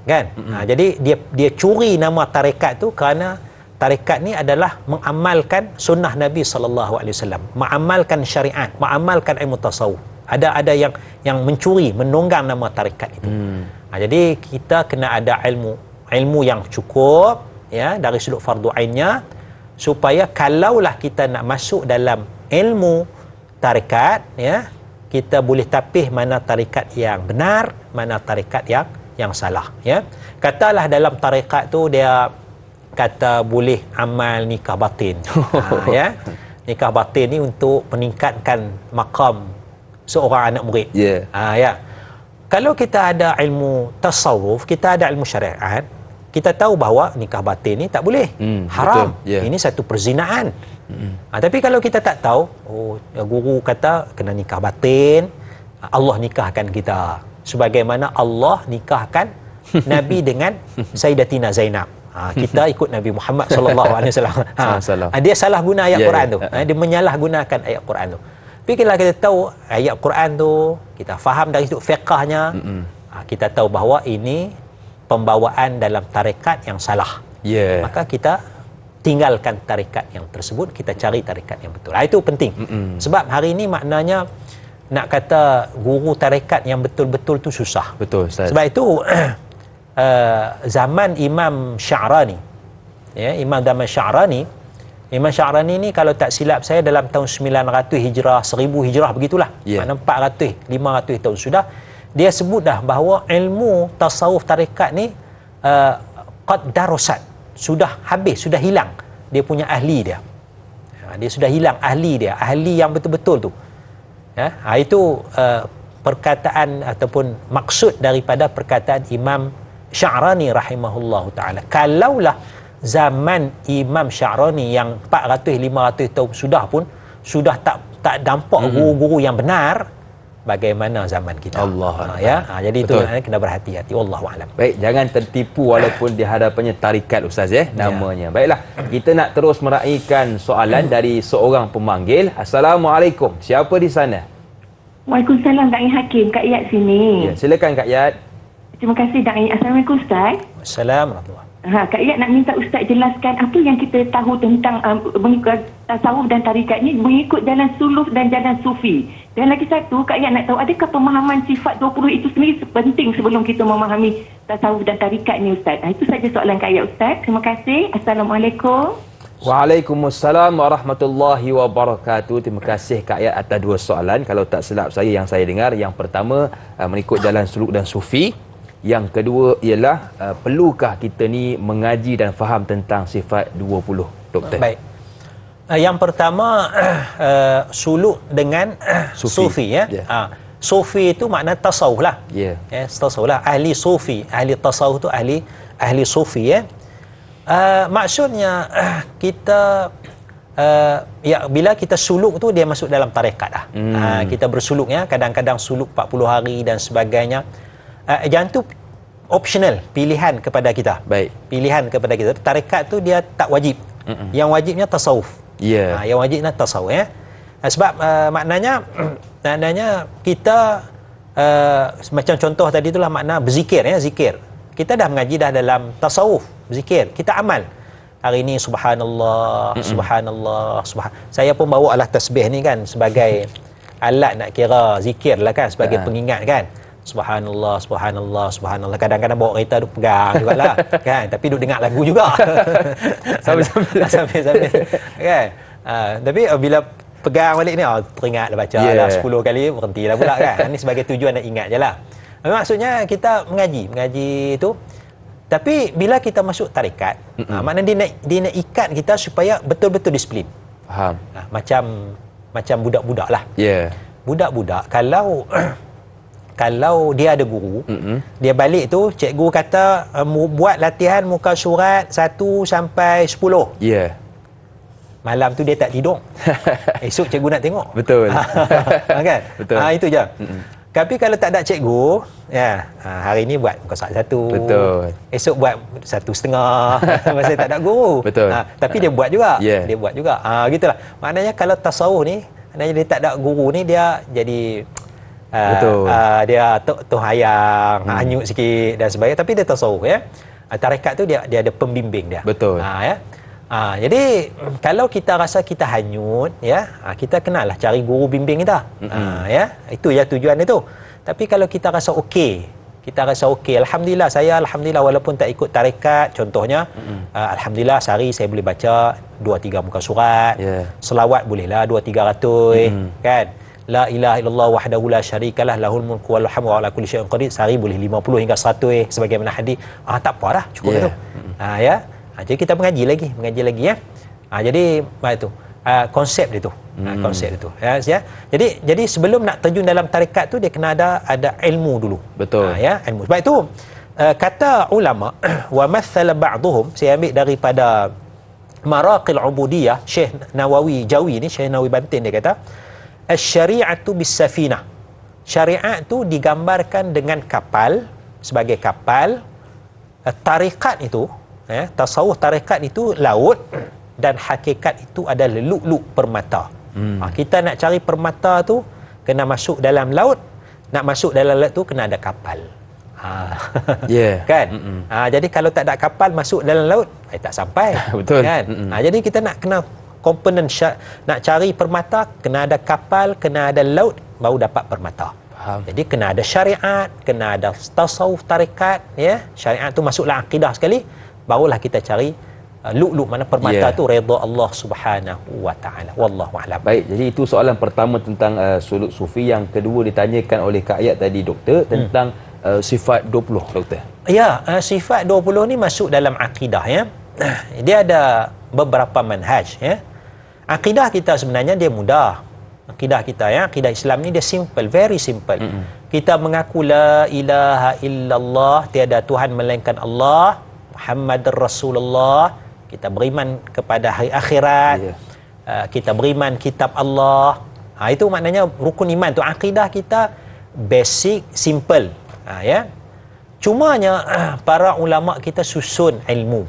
S2: kan? Jadi dia curi nama tarekat tu kerana tarekat ni adalah mengamalkan sunnah Nabi SAW, mengamalkan syariat, mengamalkan ilmu tasawuf. Ada yang mencuri, menunggang nama tarekat itu. Jadi kita kena ada ilmu yang cukup, ya, dari sudut fardu ainnya, supaya kalaulah kita nak masuk dalam ilmu tarekat, ya, kita boleh tapih mana tarekat yang benar, mana tarekat yang salah, ya. Katalah dalam tarekat tu dia kata boleh amal nikah batin. Ya. Nikah batin ni untuk meningkatkan maqam seorang anak murid. Ya. Kalau kita ada ilmu tasawuf, kita ada ilmu syariat, kita tahu bahawa nikah batin ni tak boleh. Haram. Ini satu perzinaan. Tapi kalau kita tak tahu, guru kata kena nikah batin, Allah nikahkan kita. Sebagaimana Allah nikahkan Nabi dengan Sayyidatina Zainab. Kita ikut Nabi Muhammad SAW. Dia salah guna ayat Quran tu. Dia menyalahgunakan ayat Quran tu. Tapi kalau kita tahu ayat Quran tu, kita faham dari sudut fiqahnya, kita tahu bahawa ini pembawaan dalam tarekat yang salah. Maka kita tinggalkan tarekat yang tersebut, kita cari tarekat yang betul. Itu penting. Sebab hari ini maknanya nak kata guru tarekat yang betul-betul tu susah. Betul, Ustaz. Sebab itu zaman Imam Sya'rani, ya, Imam Sya'rani ni kalau tak silap saya dalam tahun 900 Hijrah, 1000 Hijrah begitulah. Maknanya 400, 500 tahun sudah. Dia sebut dah bahawa ilmu tasawuf tarekat ni qad darasat, sudah habis, sudah hilang dia punya ahli dia. Dia sudah hilang ahli dia, ahli yang betul-betul tu. Ya, itu perkataan ataupun maksud daripada perkataan Imam Sya'rani rahimahullahu ta'ala. Kalaulah zaman Imam Sya'rani yang 400-500 tahun sudah pun sudah tak nampak guru-guru yang benar, bagaimana zaman kita? Allah. Jadi betul. Itu kena berhati-hati. Wallahu a'lam. Baik, jangan tertipu walaupun di hadapannya tarikat, Ustaz, namanya. Baiklah, kita nak terus meraihkan soalan dari seorang pemanggil. Assalamualaikum. Siapa di sana?
S5: Waalaikumsalam, Da'i Hakim, Kak Yat sini.
S1: Silakan Kak Yat.
S5: Terima kasih, Da'i. Assalamualaikum, Ustaz.
S2: Assalamualaikum.
S5: Kak Yat nak minta Ustaz jelaskan apa yang kita tahu tentang mengikut tasawuf dan tarikat ni, mengikut jalan suluk dan jalan sufi. Dan lagi satu, Kak Yat nak tahu, adakah pemahaman sifat 20 itu sendiri penting sebelum kita memahami tasawuf dan tarikat ni, Ustaz? Itu saja soalan Kak Yat, Ustaz. Terima kasih. Assalamualaikum.
S1: Waalaikumsalam warahmatullahi wabarakatuh. Terima kasih Kak Yat atas dua soalan. Kalau tak silap yang saya dengar, yang pertama mengikut jalan suluk dan sufi. Yang kedua ialah perlukah kita ni mengaji dan faham tentang sifat 20, Doktor? Baik.
S2: Yang pertama suluk dengan sufi, ya. Sufi itu makna tasawuf lah. Tasawuf lah. Ahli sufi, ahli tasawuf tu ahli sufi, ya. Maksudnya kita bila kita suluk tu dia masuk dalam tarekat lah. Kita bersuluk, ya, kadang-kadang suluk 40 hari dan sebagainya. Yang tu optional, pilihan kepada kita. Baik. Pilihan kepada kita. Tarekat tu dia tak wajib. Yang wajibnya tasawuf. Yang wajibnya tasawuf, ya. Sebab maknanya kita macam contoh tadi itulah makna berzikir, ya, zikir. Kita dah mengaji dah dalam tasawuf, zikir. Kita amal. Hari ini subhanallah, subhanallah, Saya pun bawa alat tasbih ni kan sebagai alat nak kira zikir lah kan, sebagai pengingat kan. Subhanallah, subhanallah, subhanallah. Kadang-kadang bawa kereta duk pegang jugalah kan, tapi duk dengar lagu juga. Sambil-sambil kan. Tapi bila pegang balik ni teringat dah baca dah 10 kali, berhentilah pula kan. Ini sebagai tujuan nak ingat jelah. Maksudnya kita mengaji tu. Tapi bila kita masuk tarekat, maknanya dia nak ikat kita supaya betul-betul disiplin. Faham. Macam budak-budak lah. Budak-budak kalau dia ada guru, dia balik tu cikgu kata buat latihan muka surat 1 sampai 10.
S1: Ya.
S2: Malam tu dia tak tidur. Esok cikgu nak tengok.
S1: Betul.
S2: Kan?
S1: Betul.
S2: Itu je. Tapi kalau tak ada cikgu, ya, hari ni buat muka surat 1.
S1: Betul.
S2: Esok buat 1,5 masa tak ada guru.
S1: Betul.
S2: Tapi dia buat juga.
S1: Yeah.
S2: Dia buat juga. Gitulah. Maknanya kalau tasawuf ni, maknanya dia tak ada guru ni, dia jadi
S1: betul.
S2: Dia hayang, hanyut sikit dan sebagainya, tapi dia tasawuf ya. Tarekat tu dia ada pembimbing dia.
S1: Betul.
S2: Ya. Jadi kalau kita rasa kita hanyut ya, kita kenalah cari guru bimbing kita. Ya, itu ya tujuan itu. Tapi kalau kita rasa okey, alhamdulillah walaupun tak ikut tarekat, contohnya alhamdulillah sehari saya boleh baca 2-3 muka surat. Selawat bolehlah 200-300 kan. La ilaha illallah wahdahu la syarikalah lahul mulku wal hamdu wa ala kulli syai'in qadir, sehari boleh 50 hingga 100 sebagaimana hadis. Tak apa dah, cukup itu. Ya. Jadi kita mengaji lagi ya. Jadi itu konsep dia tu. Konsep dia tu. Ya. Jadi sebelum nak terjun dalam tarekat tu dia kena ada ilmu dulu.
S1: Betul.
S2: Ya, ilmu. Sebab itu kata ulama wa mathala ba'dhum, saya ambil daripada Maraqil Ubudiyah Syekh Nawawi Jawi ni, Syekh Nawawi Bantin, dia kata asy-syari'atu bis-safinah. Syariat tu digambarkan dengan kapal, sebagai kapal. Tarekat itu, tasawuf tarekat itu laut, dan hakikat itu adalah lu'lu' permata. Kita nak cari permata tu kena masuk dalam laut, nak masuk dalam laut tu kena ada kapal. Kan? Jadi kalau tak ada kapal masuk dalam laut, tak sampai.
S1: Betul.
S2: Kan? Jadi kita nak kena komponen nak cari permata, kena ada kapal, kena ada laut, baru dapat permata.
S1: Faham.
S2: Jadi kena ada syariat, kena ada tasawuf tarekat, ya. Syariat tu masuklah akidah sekali, barulah kita cari lu'lu', mana permata tu redha Allah Subhanahu wa taala. Wallahu a'lam.
S1: Baik, jadi itu soalan pertama tentang suluk sufi. Yang kedua ditanyakan oleh Kak Ayat tadi, doktor, tentang sifat 20, doktor.
S2: Ya, sifat 20 ni masuk dalam akidah ya. Dia ada beberapa manhaj ya. Akidah kita sebenarnya dia mudah. Akidah kita ya, akidah Islam ni dia simple, very simple. Kita mengaku la ilaha illallah, tiada Tuhan melainkan Allah, Muhammad Rasulullah. Kita beriman kepada hari akhirat. Kita beriman kitab Allah. Itu maknanya rukun iman tu. Akidah kita basic, simple. Ya. Cumanya para ulama kita susun ilmu.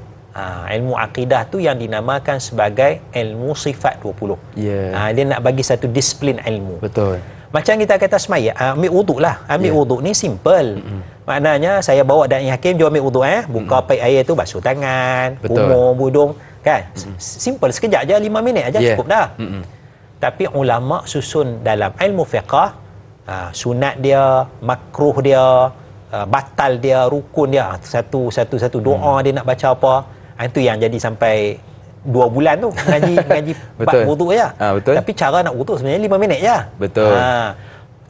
S2: Ilmu akidah tu yang dinamakan sebagai ilmu sifat 20. Dia nak bagi satu disiplin ilmu.
S1: Betul.
S2: Macam kita kata semaya, ambil wuduk lah. Ambil wuduk ni simple. Maknanya saya bawa da'i hakim, jom ambil wuduk buka paip air tu, basuh tangan, umur, budung, kan? Simple, sekejap je, 5 minit aja cukup dah. Tapi ulama susun dalam ilmu fiqah, sunat dia, makruh dia, batal dia, rukun dia, satu doa dia nak baca apa. Itu yang jadi sampai 2 bulan tu ngaji bab wuduk je.
S1: Betul.
S2: Tapi cara nak wuduk sebenarnya 5 minit je.
S1: Betul.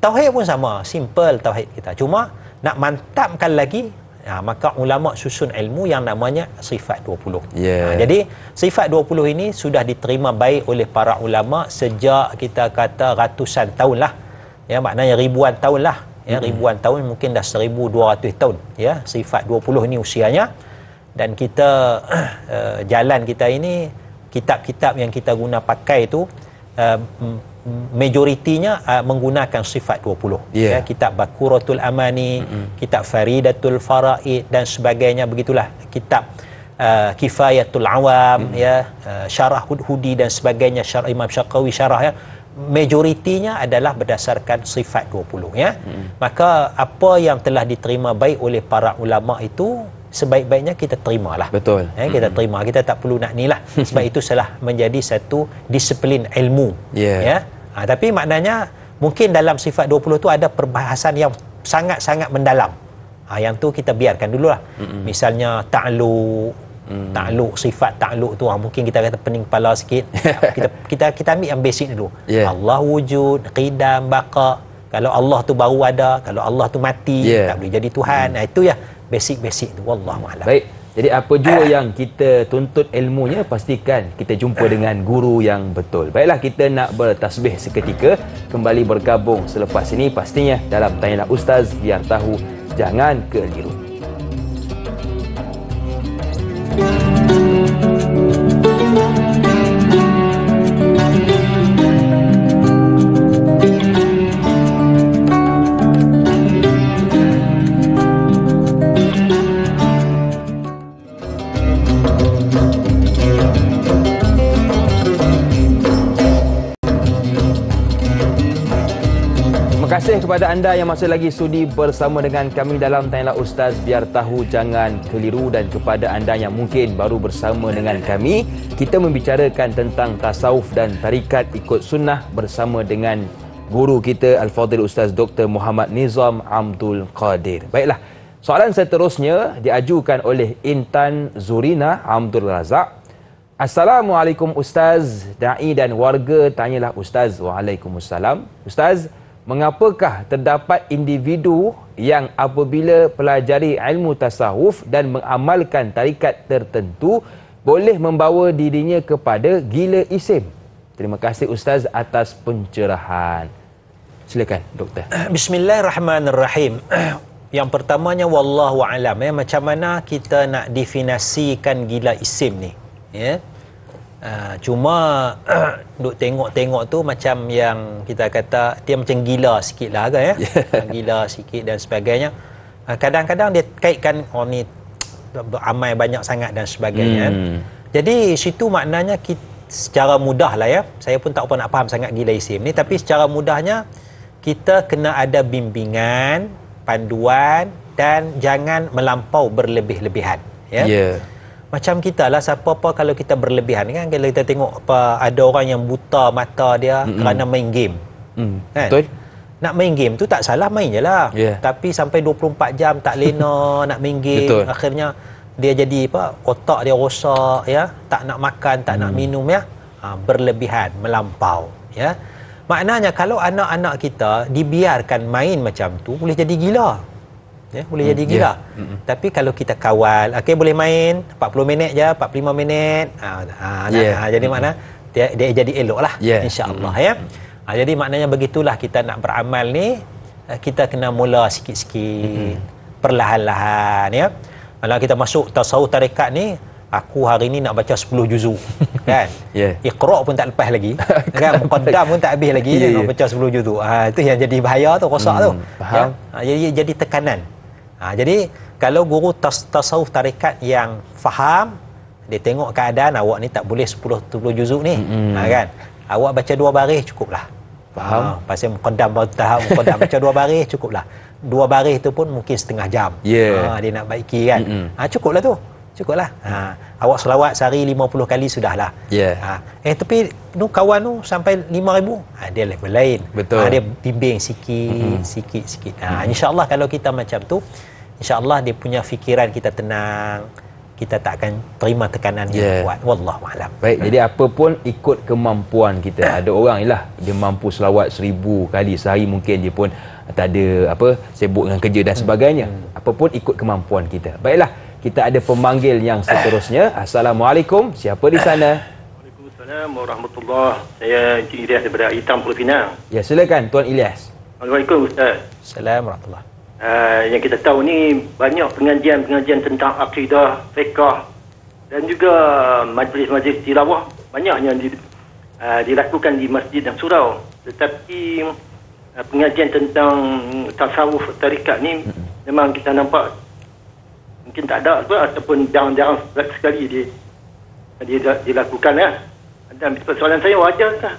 S2: Tauhid pun sama, simple tauhid kita. Cuma nak mantapkan lagi, maka ulama susun ilmu yang namanya sifat 20. Jadi sifat 20 ini sudah diterima baik oleh para ulama sejak kita kata ratusan tahun lah. Ya, maknanya ribuan tahun lah. Ya, ribuan tahun, mungkin dah 1200 tahun. Ya, sifat 20 ini usianya. Dan kita jalan kita ini, kitab-kitab yang kita guna pakai itu majoritinya menggunakan sifat 20. Ya, kitab Bakuratul Amani, kitab Faridatul Faraid dan sebagainya, begitulah. Kitab Kifayatul Awam, ya, Syarah Hudhudi dan sebagainya, Syarah Imam Syaqawi syarah, ya. Majoritinya adalah berdasarkan sifat 20 ya. Maka apa yang telah diterima baik oleh para ulama itu sebaik-baiknya kita terimalah.
S1: Betul.
S2: Kita terima, kita tak perlu nak nilah. Sebab itu telah menjadi satu disiplin ilmu. Ya. Tapi maknanya mungkin dalam sifat 20 tu ada perbahasan yang sangat-sangat mendalam. Yang tu kita biarkan dululah. Misalnya ta'alluq, sifat ta'alluq tu mungkin kita kata pening kepala sikit. kita ambil yang basic dulu. Allah wujud, qidam, baqa. Kalau Allah tu baru ada, kalau Allah tu mati, tak boleh jadi Tuhan. Itu ya basic tu. Wallahu a'lam.
S1: Baik, Jadi apa jua yang kita tuntut ilmunya, pastikan kita jumpa dengan guru yang betul. Baiklah, kita nak bertasbih seketika, kembali bergabung selepas ini pastinya dalam Tanyalah Ustaz, biar tahu jangan keliru. Terima kasih kepada anda yang masih lagi sudi bersama dengan kami dalam Tanyalah Ustaz, biar tahu jangan keliru. Dan kepada anda yang mungkin baru bersama dengan kami, kita membicarakan tentang tasawuf dan tarikat ikut sunnah bersama dengan guru kita Al-Fadhil Ustaz Dr. Muhammad Nizam Abdul Qadir. Baiklah, soalan seterusnya diajukan oleh Intan Zurina Abdul Razak. Assalamualaikum Ustaz, da'i dan warga tanyalah Ustaz. Waalaikumsalam. Ustaz, mengapakah terdapat individu yang apabila pelajari ilmu tasawuf dan mengamalkan tarikat tertentu boleh membawa dirinya kepada gila isim? Terima kasih Ustaz atas pencerahan. Silakan Doktor.
S2: Bismillahirrahmanirrahim. Yang pertamanya wallahu alam, macam mana kita nak definisikan gila isim ni, ya. Cuma duk tengok-tengok tu macam yang kita kata dia macam gila sikit lah kan, ya. Gila sikit dan sebagainya. Kadang-kadang dia kaitkan ni amal banyak sangat dan sebagainya. Jadi situ maknanya kita, secara mudah lah ya, saya pun tak apa nak faham sangat gila isim ni, tapi secara mudahnya kita kena ada bimbingan, panduan dan jangan melampau berlebih-lebihan, ya. Macam kita lah, siapa-apa kalau kita berlebihan kan, kalau kita tengok apa, ada orang yang buta mata dia kerana main game. Kan?
S1: Betul.
S2: Nak main game tu tak salah, main je lah. Tapi sampai 24 jam tak lena nak main game.
S1: Betul.
S2: Akhirnya dia jadi apa, otak dia rosak, ya, tak nak makan, tak nak minum, ya. Berlebihan, melampau, ya. Maknanya kalau anak-anak kita dibiarkan main macam tu, boleh jadi gila. Ya, boleh jadi gila. Tapi kalau kita kawal, okey, boleh main 40 minit je, 45 minit. Jadi makna dia jadi elok lah, insya-Allah, ya. Jadi maknanya begitulah kita nak beramal ni, kita kena mula sikit-sikit, perlahan-lahan, ya. Kalau kita masuk tasawuf tarekat ni, aku hari ni nak baca 10 juzuk, kan? Iqra' pun tak lepas lagi, kan? Muqaddam pun tak habis lagi, nak baca 10 juzuk. Itu yang jadi bahaya tu, rosak tu.
S1: Faham?
S2: Ya? Jadi tekanan. Jadi kalau guru tasawuf tarekat yang faham, dia tengok keadaan awak ni tak boleh 10 juzuk ni, kan? Awak baca 2 baris cukuplah.
S1: Faham?
S2: Pasal muqaddam baru tahap muqaddam baca 2 baris cukuplah. 2 baris tu pun mungkin setengah jam. Dia nak baiki kan. Cukuplah tu. Cukuplah. Awak selawat sehari 50 kali sudahlah. Tapi nu kawan tu sampai 5,000, dia level lain.
S1: Betul.
S2: Dia bimbing sikit, sikit. Insya-Allah kalau kita macam tu, insya-Allah dia punya fikiran kita tenang, kita tak akan terima tekanan yang kuat. Wallahu a'lam.
S1: Baik, jadi apa pun ikut kemampuan kita. Ada orang ialah dia mampu selawat 1000 kali sehari, mungkin dia pun tak ada apa, sibuk dengan kerja dan sebagainya. Apa pun ikut kemampuan kita. Baiklah, kita ada pemanggil yang seterusnya. Assalamualaikum. Siapa di sana?
S6: Waalaikumsalam warahmatullahi. Saya Encik Ilyas daripada Hitam Pulau Pinang.
S1: Ya, silakan Tuan Ilyas.
S6: Assalamualaikum Ustaz.
S2: Assalamualaikum warahmatullahi.
S6: Yang kita tahu ni banyak pengajian-pengajian tentang akidah, fiqh dan juga majlis-majlis tilawah banyak yang dilakukan di masjid dan surau. Tetapi pengajian tentang tasawuf tarikat ni memang kita nampak mungkin tak ada ataupun jarang-jarang sekali dia dilakukan, ya. Dan soalan saya, wajarkah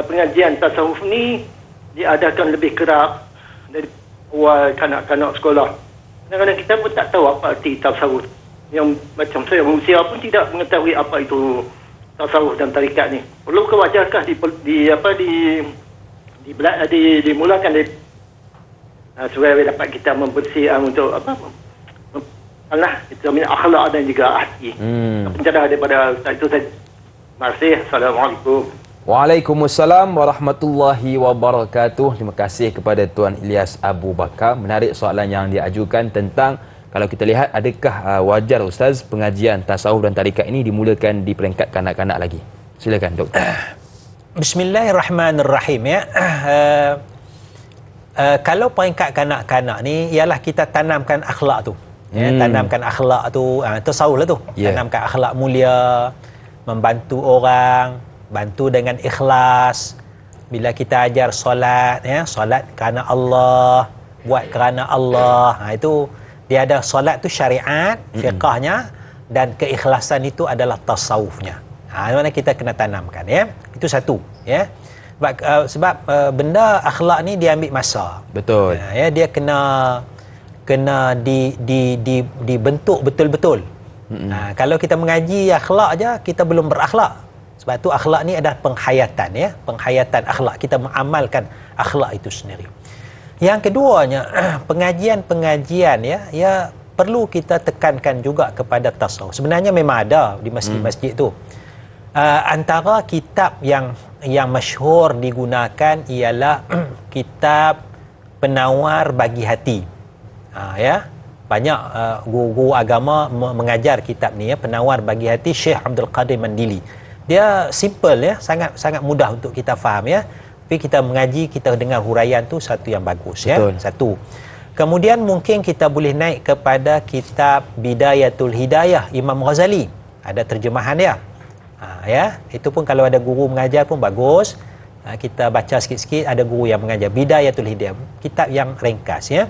S6: pengajian tasawuf ni diadakan lebih kerap dari awal kanak-kanak sekolah? Kadang-kadang kita pun tak tahu apa arti tasawuf. Yang macam saya berusia pun tidak mengetahui apa itu tasawuf dan tarikat ni. Perlukah wajarkah dimulakan dari supaya dapat kita membersihkan untuk apa? Kita punya akhlak dan juga hati. Pencerah daripada Ustaz itu saja. Terima kasih. Assalamualaikum.
S1: Waalaikumsalam warahmatullahi wabarakatuh. Terima kasih kepada Tuan Ilyas Abu Bakar. Menarik soalan yang diajukan tentang Kalau kita lihat, adakah wajar Ustaz pengajian tasawuf dan tarikat ini dimulakan di peringkat kanak-kanak lagi? Silakan Doktor.
S2: Bismillahirrahmanirrahim ya. Kalau peringkat kanak-kanak ni ialah kita tanamkan akhlak tu. Ya, tanamkan akhlak tu, tasawuf lah tu. Tanamkan akhlak mulia, membantu orang, bantu dengan ikhlas. Bila kita ajar solat, ya, solat kerana Allah, buat kerana Allah. Itu dia ada solat tu syariat, fiqahnya, dan keikhlasan itu adalah tasawufnya. Mana kita kena tanamkan, ya. Itu satu, ya. Sebab benda akhlak ni dia ambil masa.
S1: Betul.
S2: Ya, dia kena dibentuk betul-betul. Kalau kita mengaji akhlak aja, kita belum berakhlak. Sebab tu akhlak ni adalah penghayatan, ya, penghayatan akhlak. Kita mengamalkan akhlak itu sendiri. Yang keduanya, pengajian-pengajian ya perlu kita tekankan juga kepada tasawuf. Sebenarnya memang ada di masjid-masjid tu. Antara kitab yang masyhur digunakan ialah kitab Penawar Bagi Hati. Ya, banyak guru agama mengajar kitab ni, ya, Penawar Bagi Hati, Syekh Abdul Qadir Mandili. Dia simple, ya, sangat mudah untuk kita faham, ya. Tapi kita mengaji, kita dengar huraian tu satu yang bagus, ya. Satu. Kemudian mungkin kita boleh naik kepada kitab Bidayatul Hidayah Imam Ghazali. Ada terjemahan dia. Ya, itu pun kalau ada guru mengajar pun bagus. Kita baca sikit-sikit, ada guru yang mengajar Bidayatul Hidayah, kitab yang ringkas, ya.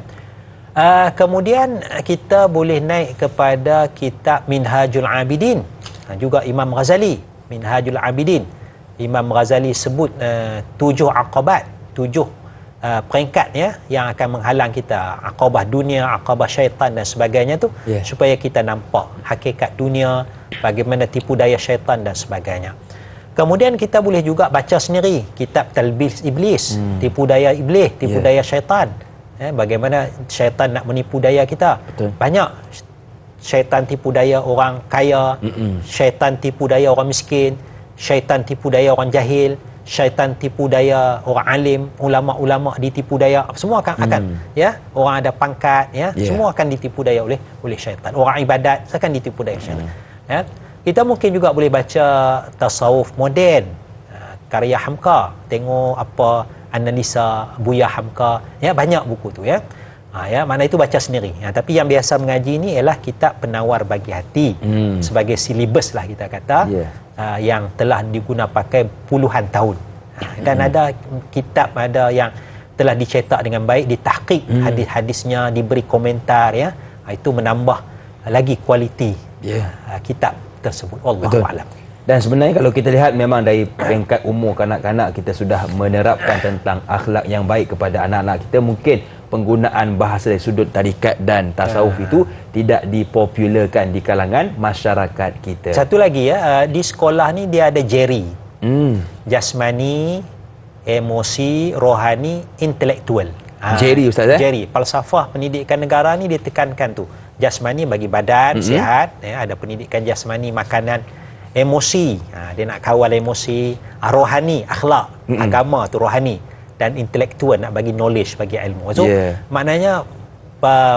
S2: Kemudian kita boleh naik kepada kitab Minhajul Abidin, juga Imam Ghazali. Minhajul Abidin, Imam Ghazali sebut 7 aqabat, 7 peringkat, ya, yang akan menghalang kita, aqabah dunia, aqabah syaitan dan sebagainya tu, supaya kita nampak hakikat dunia, bagaimana tipu daya syaitan dan sebagainya. Kemudian kita boleh juga baca sendiri kitab Talbis Iblis, tipu daya iblis, tipu daya syaitan, bagaimana syaitan nak menipu daya kita. Banyak syaitan tipu daya orang kaya, syaitan tipu daya orang miskin, syaitan tipu daya orang jahil, syaitan tipu daya orang alim, ulama-ulama ditipu daya, semua akan ya, orang ada pangkat, ya, semua akan ditipu daya oleh syaitan. Orang ibadat akan ditipu daya syaitan. Ya. Kita mungkin juga boleh baca tasawuf moden, karya Hamka, tengok apa analisa Buya Hamka, ya, banyak buku tu, ya. Ya, mana itu baca sendiri. Tapi yang biasa mengaji ni ialah kitab Penawar Bagi Hati, sebagai silibus lah kita kata, yang telah diguna pakai puluhan tahun. Dan ada kitab ada yang telah dicetak dengan baik, ditahqiq hadis-hadisnya, diberi komentar, ya. Itu menambah lagi kualiti kitab tersebut. Wallahu a'lam.
S1: Dan sebenarnya kalau kita lihat, memang dari peringkat umur kanak-kanak kita sudah menerapkan tentang akhlak yang baik kepada anak-anak kita. Mungkin penggunaan bahasa dari sudut tarikat dan tasawuf itu tidak dipopularkan di kalangan masyarakat kita. Satu lagi, ya, di sekolah ni dia ada jeri. Jasmani, emosi, rohani, intelektual. Jeri, Ustaz, jeri. Falsafah pendidikan negara ni dia tekankan tu. Jasmani bagi badan sihat, ya, ada pendidikan jasmani, makanan. Emosi, dia nak kawal emosi. Rohani, akhlak, agama tu rohani. Dan intelektual, nak bagi knowledge, bagi ilmu. So maknanya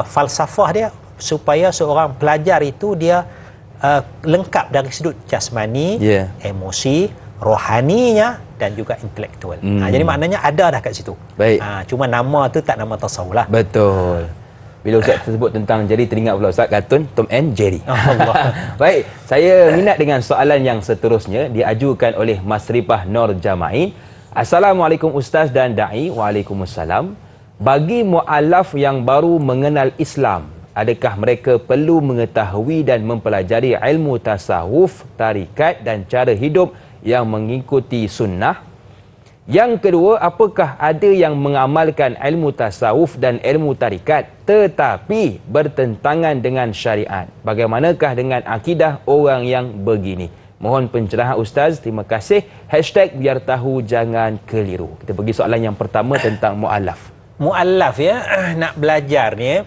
S1: falsafah dia supaya seorang pelajar itu dia lengkap dari sudut jasmani, emosi, rohaninya, dan juga intelektual. Jadi maknanya ada dah kat situ. Baik. Cuma nama tu tak nama tasawuf lah. Betul. Bila Ustaz tersebut tentang jeri, teringat pula Ustaz kartun Tom and Jerry. Baik, saya minat dengan soalan yang seterusnya, diajukan oleh Mas Ripah Nur Jamain. Assalamualaikum Ustaz dan Da'i. Waalaikumsalam. Bagi mu'alaf yang baru mengenal Islam, adakah mereka perlu mengetahui dan mempelajari ilmu tasawuf, tarikat dan cara hidup yang mengikuti sunnah? Yang kedua, apakah ada yang mengamalkan ilmu tasawuf dan ilmu tarikat tetapi bertentangan dengan syariat? Bagaimanakah dengan akidah orang yang begini? Mohon pencerahan Ustaz. Terima kasih. #biar tahu jangan keliru. Kita pergi soalan yang pertama tentang mu'alaf. Mu'alaf, ya, nak belajar ni,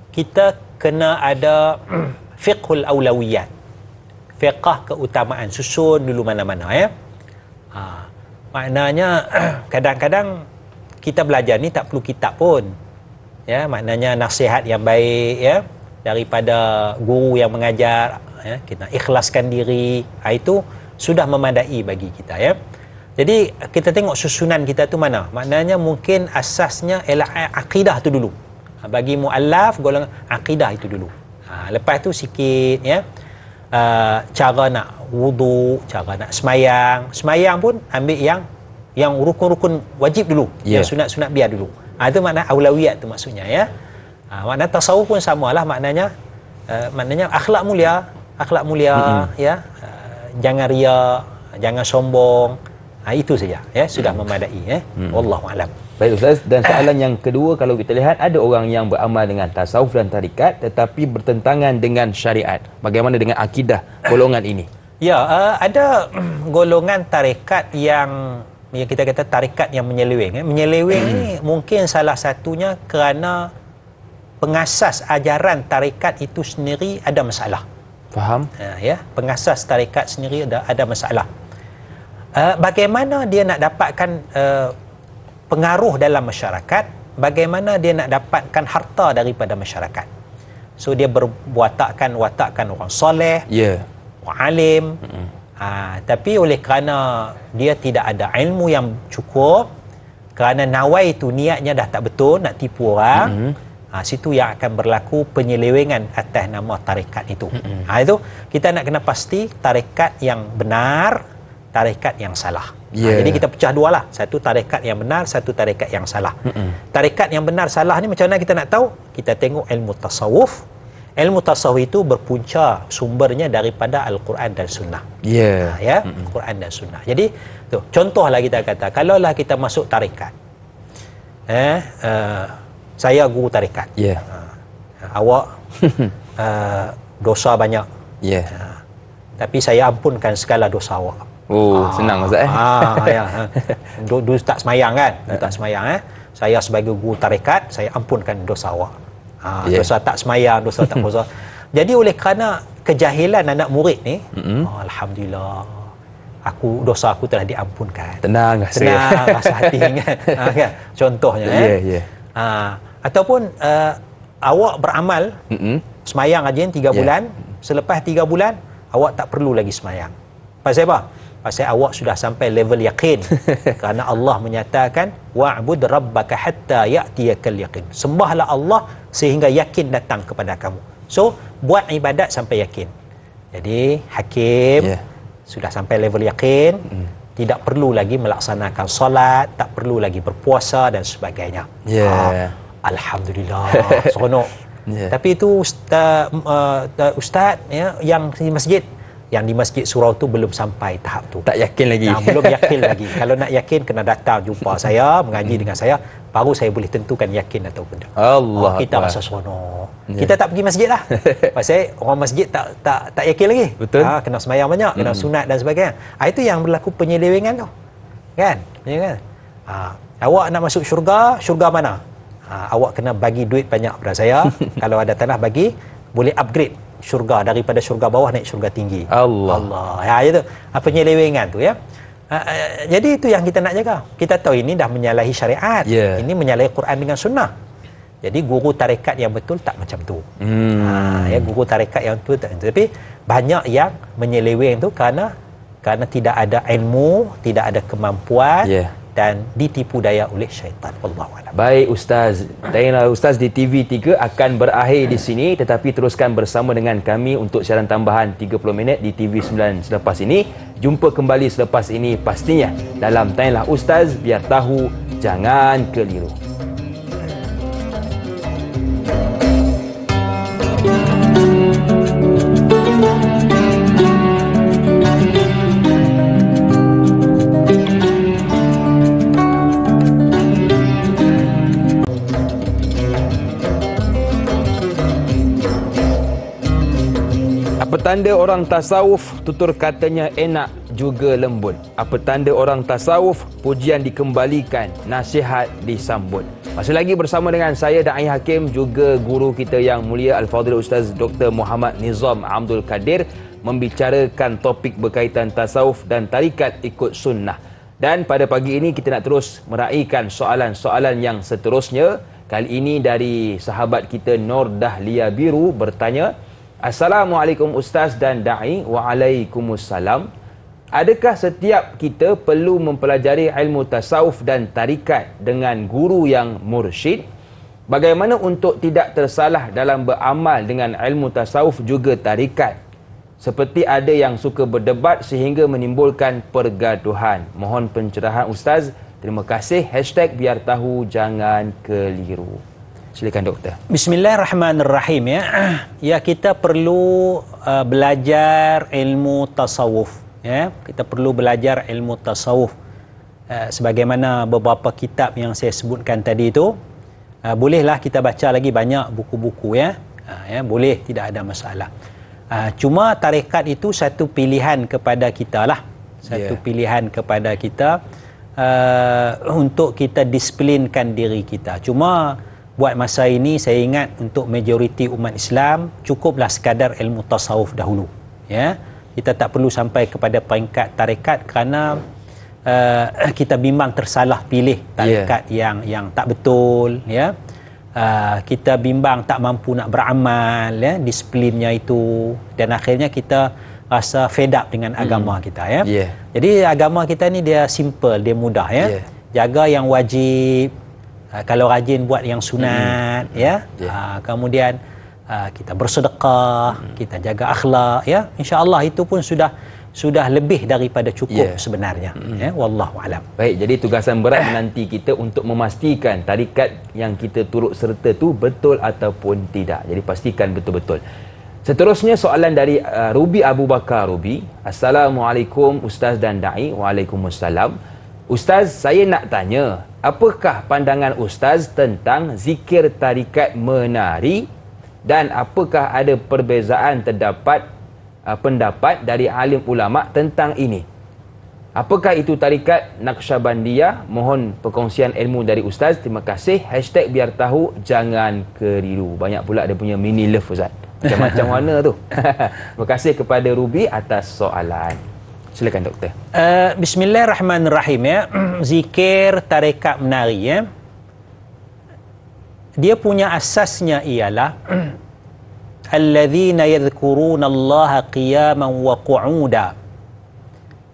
S1: kita kena ada fiqhul awlawiyat. Fiqah keutamaan, susun dulu mana-mana, ya. Maknanya kadang-kadang kita belajar ni tak perlu kitab pun.
S2: ya, maknanya nasihat yang baik ya daripada guru yang mengajar, ya, kita ikhlaskan diri, itu sudah memadai bagi kita ya. Jadi kita tengok susunan kita tu mana. Maknanya mungkin asasnya ialah akidah tu dulu. Bagi muallaf golongan akidah itu dulu. Lepas tu sikit ya, cara nak wudu, cara nak semayang. Semayang pun ambil yang rukun-rukun wajib dulu, yang sunat-sunat biar dulu. Itu makna aulawiyat tu maksudnya ya. Makna tasawuf pun samalah, maknanya akhlak mulia ya. Jangan riya, jangan sombong. Itu saja ya, sudah memadai ya. Wallahu a'lam.
S1: Baik Ustaz, dan soalan yang kedua, kalau kita lihat ada orang yang beramal dengan tasawuf dan tarikat tetapi bertentangan dengan syariat. Bagaimana dengan akidah golongan ini?
S2: Ya, ada golongan tarikat yang kita kata tarikat yang menyeleweng. Menyeleweng ni mungkin salah satunya kerana pengasas ajaran tarikat itu sendiri ada masalah.
S1: Faham?
S2: Ya, pengasas tarikat sendiri ada masalah. Bagaimana dia nak dapatkan pengaruh dalam masyarakat, bagaimana dia nak dapatkan harta daripada masyarakat. So dia berwatakan orang soleh, orang alim, tapi oleh kerana dia tidak ada ilmu yang cukup, kerana nawai itu niatnya dah tak betul, nak tipu orang, situ yang akan berlaku penyelewengan atas nama tarikat itu. Itu kita nak kena pasti tarikat yang benar, tarikat yang salah. Jadi kita pecah dua lah. Satu tarikat yang benar, satu tarikat yang salah. Tarikat yang benar salah ni macam mana kita nak tahu? Kita tengok ilmu tasawuf. Ilmu tasawuf itu berpunca sumbernya daripada Al-Quran dan Sunnah. Ya, Al-Quran dan Sunnah. Jadi tu, contohlah kita kata, kalaulah kita masuk tarikat. Saya guru tarikat. Awak dosa banyak. Tapi saya ampunkan segala dosa awak.
S1: Senang Ustaz
S2: Dulu tak semayang kan? Tak semayang Saya sebagai guru tarikat, saya ampunkan dosa awak. Dosa tak semayang, dosa tak puasa. Jadi oleh kerana kejahilan anak murid ni, alhamdulillah, dosa aku telah diampunkan.
S1: Tenang
S2: rasa hati kan? Contohnya ataupun awak beramal semayang rajin 3 bulan, selepas 3 bulan awak tak perlu lagi semayang. Pasal apa? Pasal awak sudah sampai level yakin. Kerana Allah menyatakan wa'bud rabbaka hatta ya'tiyakal yaqin. Sembahlah Allah sehingga yakin datang kepada kamu. So buat ibadat sampai yakin. Jadi hakim sudah sampai level yakin, tidak perlu lagi melaksanakan solat, tak perlu lagi berpuasa dan sebagainya. Alhamdulillah, seronok. Tapi itu ustaz ya, yang di masjid surau tu belum sampai tahap tu.
S1: Tak yakin lagi.
S2: Belum yakin lagi. Kalau nak yakin kena datang jumpa saya, mengaji dengan saya, baru saya boleh tentukan yakin atau tidak.
S1: Allah
S2: kita rasa seronok. Kita tak pergi masjid lah. Pasal orang masjid tak yakin lagi.
S1: Betul.
S2: Kena sembahyang banyak, kena sunat dan sebagainya. Itu yang berlaku penyelewengan tu. Kan? Ya kan? Awak nak masuk syurga mana? Awak kena bagi duit banyak pada saya. Kalau ada tanah bagi, boleh upgrade syurga, daripada syurga bawah naik syurga tinggi. Allah. Itu penyelewengan tu ya. Jadi itu yang kita nak jaga. Kita tahu ini dah menyalahi syariat. Ini menyalahi Quran dengan sunnah. Jadi guru tarekat yang betul tak macam tu. Guru tarekat yang betul tak. Tapi banyak yang menyeleweng tu kerana tidak ada ilmu, tidak ada kemampuan, dan ditipu daya oleh syaitan. Wallahualam.
S1: Baik Ustaz, Tayangan Ustaz di TV3 akan berakhir di sini, tetapi teruskan bersama dengan kami untuk siaran tambahan 30 minit di TV9 selepas ini. Jumpa kembali selepas ini pastinya dalam Tayangan Ustaz, biar tahu jangan keliru. Apa tanda orang tasawuf tutur katanya enak juga lembut? Apa tanda orang tasawuf pujian dikembalikan, nasihat disambut? Masih lagi bersama dengan saya Da'i Hakim, juga guru kita yang mulia Al-Fadhil Ustaz Dr. Muhammad Nizam Abdul Kadir, membicarakan topik berkaitan tasawuf dan tarikat ikut sunnah. Dan pada pagi ini kita nak terus meraihkan soalan-soalan yang seterusnya Kali ini dari sahabat kita Nur Dahlia Biru bertanya, Assalamualaikum Ustaz dan Da'i. Waalaikumsalam. Adakah setiap kita perlu mempelajari ilmu tasawuf dan tarikat dengan guru yang mursyid? Bagaimana untuk tidak tersalah dalam beramal dengan ilmu tasawuf juga tarikat? Seperti ada yang suka berdebat sehingga menimbulkan pergaduhan. Mohon pencerahan Ustaz. Terima kasih. #biar tahu jangan keliru. Silakan doktor.
S2: Bismillahirrahmanirrahim ya. Ya, kita perlu belajar ilmu tasawuf ya. Kita perlu belajar ilmu tasawuf. Sebagaimana beberapa kitab yang saya sebutkan tadi itu, bolehlah kita baca lagi banyak buku-buku ya. Ya, boleh, tidak ada masalah. Cuma tarekat itu satu pilihan kepada kita lah. Satu pilihan kepada kita untuk kita disiplinkan diri kita. Cuma buat masa ini saya ingat untuk majoriti umat Islam cukuplah sekadar ilmu tasawuf dahulu ya. Kita tak perlu sampai kepada peringkat tarekat kerana kita bimbang tersalah pilih tarekat yang tak betul ya. Kita bimbang tak mampu nak beramal ya, disiplinnya itu, dan akhirnya kita rasa fed up dengan agama kita ya. Jadi agama kita ni dia simple, dia mudah ya. Jaga yang wajib, kalau rajin buat yang sunat ya. Kemudian kita bersedekah, kita jaga akhlak ya. Insya-Allah itu pun sudah lebih daripada cukup sebenarnya ya. Wallahu alam.
S1: Baik, jadi tugasan berat menanti kita untuk memastikan tarikat yang kita turut serta tu betul ataupun tidak. Jadi pastikan betul-betul. Seterusnya soalan dari Ruby Abu Bakar Ruby. Assalamualaikum Ustaz dan Da'i. Waalaikumsalam. Ustaz, saya nak tanya, apakah pandangan Ustaz tentang zikir tarikat menari, dan apakah ada perbezaan pendapat dari alim ulama tentang ini? Apakah itu tarikat Naqsyabandiyah? Mohon perkongsian ilmu dari Ustaz. Terima kasih. #biar tahu jangan keliru. Banyak pula dia punya mini love Ustaz. Macam-macam warna tu. Terima kasih kepada Ruby atas soalan. Silakan doktor.
S2: Bismillahirrahmanirrahim ya. Zikir tarekat menari ya. Dia punya asasnya ialah alladzina yadhkuruna Allah qiyaman wa qu'uda.